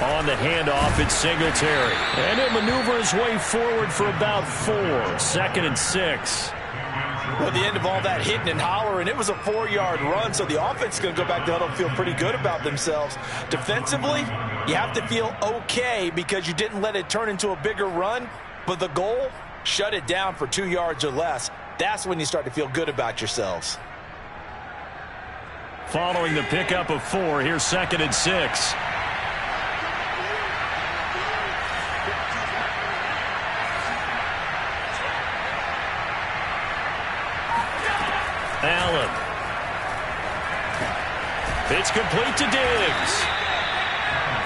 On the handoff, it's Singletary. And he'll maneuver his way forward for about 4. 2nd and 6. Well, the end of all that hitting and hollering, it was a 4-yard run, so the offense is going to go back to huddle and feel pretty good about themselves. Defensively, you have to feel okay because you didn't let it turn into a bigger run, but the goal, shut it down for 2 yards or less. That's when you start to feel good about yourselves. Following the pickup of 4, here's 2nd and 6. Allen. It's complete to Diggs.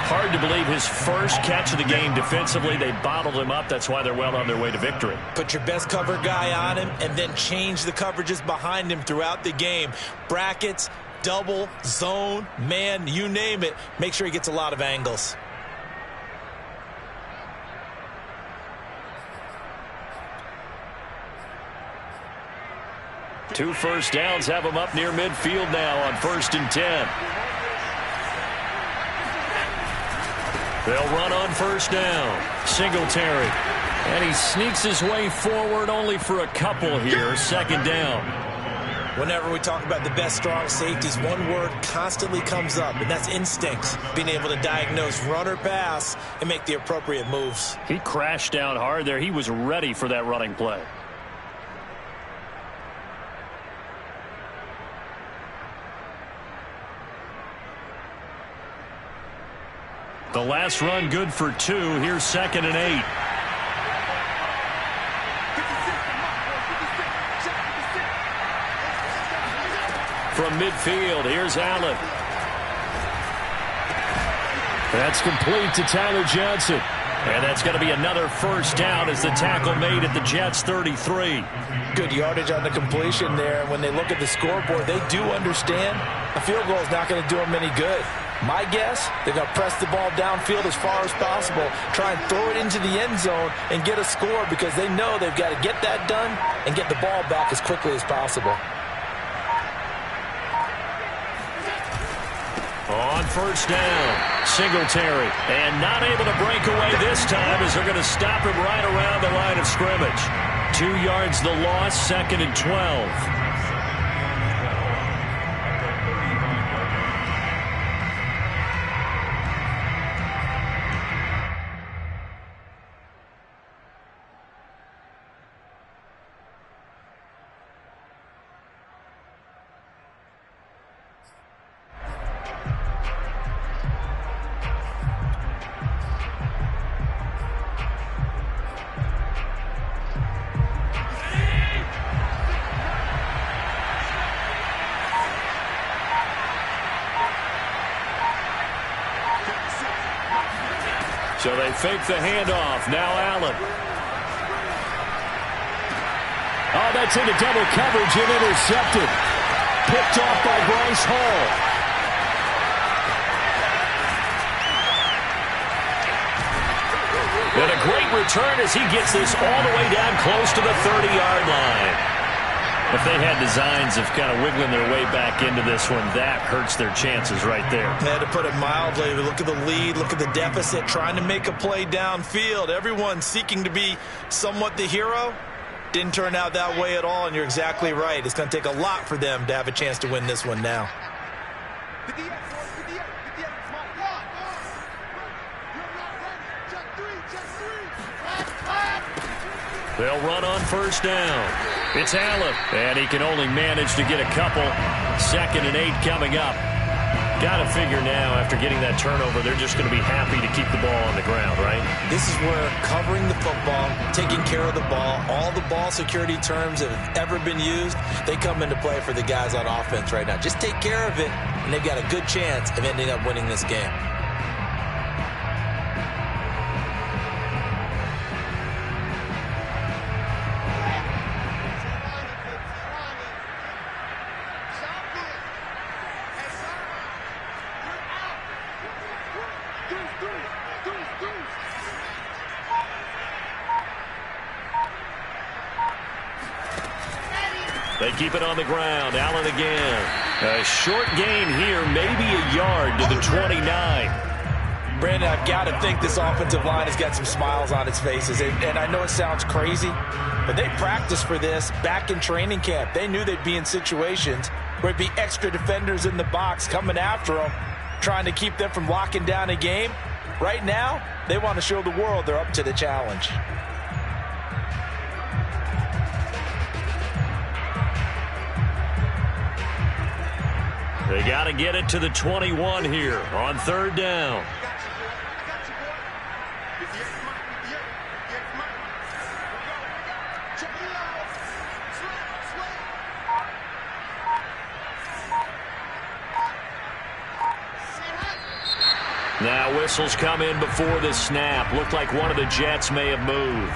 Hard to believe his first catch of the game defensively. They bottled him up. That's why they're well on their way to victory. Put your best cover guy on him and then change the coverages behind him throughout the game. Brackets, double, zone, man, you name it. Make sure he gets a lot of angles. Two first downs have him up near midfield now on 1st and 10. They'll run on 1st down. Singletary. And he sneaks his way forward only for a couple here. 2nd down. Whenever we talk about the best strong safeties, one word constantly comes up, and that's instinct. Being able to diagnose run or pass and make the appropriate moves. He crashed down hard there. He was ready for that running play. The last run good for 2. Here's 2nd and 8. From midfield, here's Allen. That's complete to Tyler Johnson. And that's going to be another first down as the tackle made at the Jets' 33. Good yardage on the completion there. And when they look at the scoreboard, they do understand a field goal is not going to do them any good. My guess, they're going to press the ball downfield as far as possible, try and throw it into the end zone and get a score because they know they've got to get that done and get the ball back as quickly as possible. On 1st down, Singletary. And not able to break away this time as they're going to stop him right around the line of scrimmage. 2 yards the loss, 2nd and 12. So they fake the handoff. Now Allen. Oh, that's into double coverage and intercepted. Picked off by Bryce Hall. And a great return as he gets this all the way down close to the 30-yard line. If they had designs of kind of wiggling their way back into this one, that hurts their chances right there. Had to put it mildly. Look at the lead. Look at the deficit. Trying to make a play downfield. Everyone seeking to be somewhat the hero. Didn't turn out that way at all, and you're exactly right. It's going to take a lot for them to have a chance to win this one now. They'll run on first down. It's Allen, and he can only manage to get a couple. 2nd and 8 coming up. Got to figure now, after getting that turnover, they're just going to be happy to keep the ball on the ground, right? This is where covering the football, taking care of the ball, all the ball security terms that have ever been used, they come into play for the guys on offense right now. Just take care of it, and they've got a good chance of ending up winning this game. They keep it on the ground. Allen again. A short gain here, maybe a yard to the 29. Brandon, I've got to think this offensive line has got some smiles on its faces. And I know it sounds crazy, but they practiced for this back in training camp. They knew they'd be in situations where it'd be extra defenders in the box coming after them, trying to keep them from locking down a game. Right now, they want to show the world they're up to the challenge. They got to get it to the 21 here on 3rd down. Now whistles come in before the snap. Looked like one of the Jets may have moved.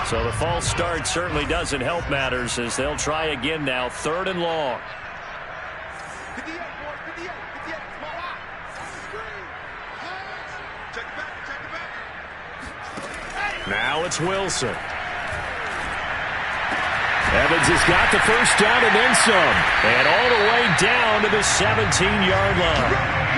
So the false start certainly doesn't help matters as they'll try again now. 3rd and long. Now it's Wilson. Evans has got the first down and then some. And all the way down to the 17-yard line.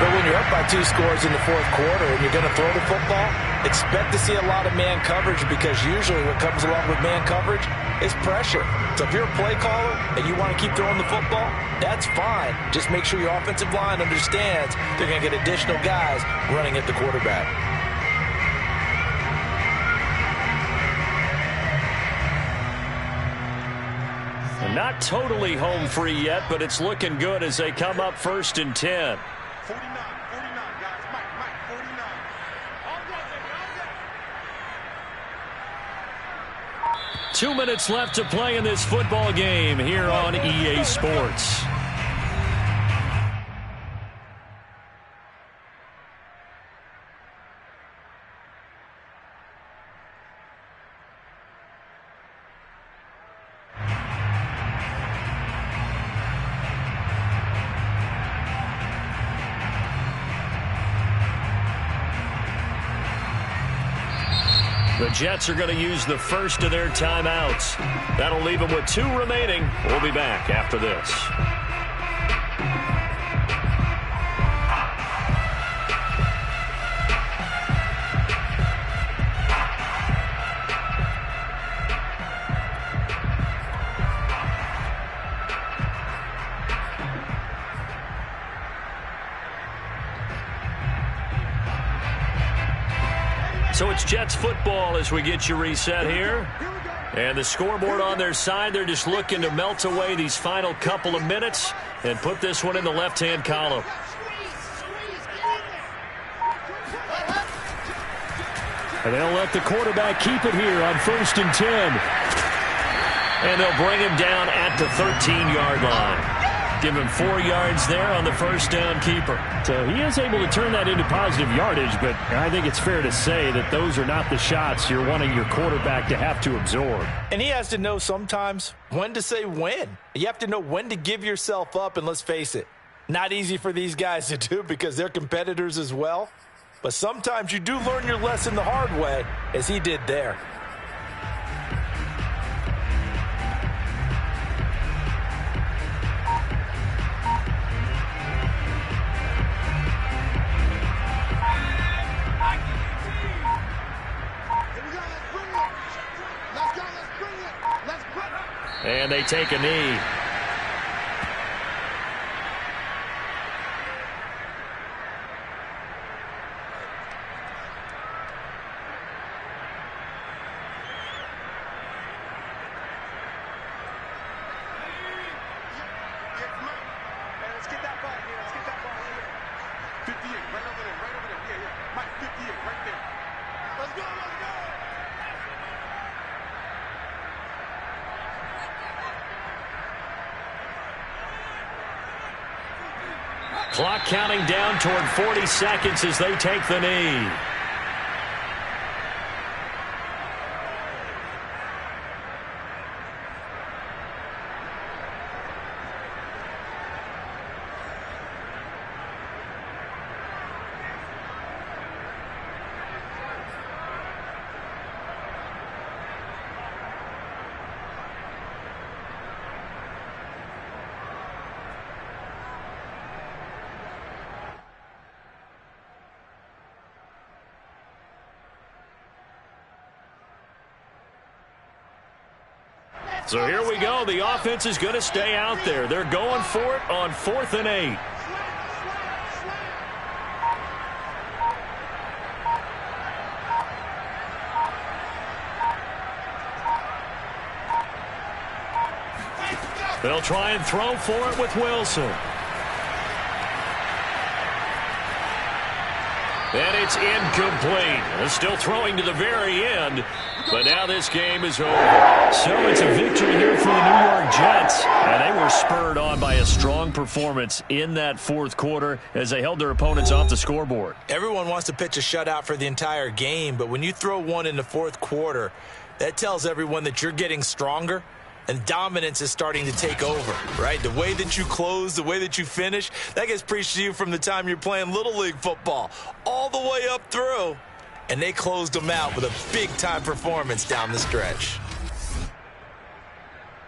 But when you're up by 2 scores in the 4th quarter and you're going to throw the football, expect to see a lot of man coverage, because usually what comes along with man coverage is pressure. So if you're a play caller and you want to keep throwing the football, that's fine. Just make sure your offensive line understands they're going to get additional guys running at the quarterback. Not totally home free yet, but it's looking good as they come up 1st and 10. 49, guys. Mike, 49. 2 minutes left to play in this football game here on EA Sports. The Jets are going to use the first of their timeouts. That'll leave them with 2 remaining. We'll be back after this. So it's Jets football as we get you reset here. And the scoreboard on their side, they're just looking to melt away these final couple of minutes and put this one in the left-hand column. And they'll let the quarterback keep it here on 1st and 10. And they'll bring him down at the 13-yard line. Give him 4 yards there on the first down keeper. So he is able to turn that into positive yardage, but I think it's fair to say that those are not the shots you're wanting your quarterback to have to absorb. And he has to know sometimes when to say when. You have to know when to give yourself up, and let's face it, not easy for these guys to do because they're competitors as well. But sometimes you do learn your lesson the hard way, as he did there. And they take a knee. Let's get that ball here. Let's get that ball here. 58, right over there, right over there. Yeah, yeah. Mike, 58, right there. Let's go, let's go. Clock counting down toward 40 seconds as they take the knee. So here we go. The offense is going to stay out there. They're going for it on 4th and 8. They'll try and throw for it with Wilson. And it's incomplete. Still throwing to the very end, but now this game is over. So it's a victory here for the New York Jets, and they were spurred on by a strong performance in that 4th quarter as they held their opponents off the scoreboard. Everyone wants to pitch a shutout for the entire game, but when you throw one in the 4th quarter, that tells everyone that you're getting stronger. And dominance is starting to take over, right? The way that you close, the way that you finish, that gets preached to you from the time you're playing Little League football all the way up through. And they closed them out with a big-time performance down the stretch.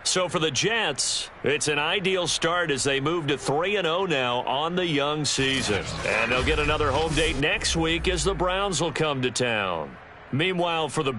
So for the Jets, it's an ideal start as they move to 3-0 now on the young season. And they'll get another home date next week as the Browns will come to town. Meanwhile, for the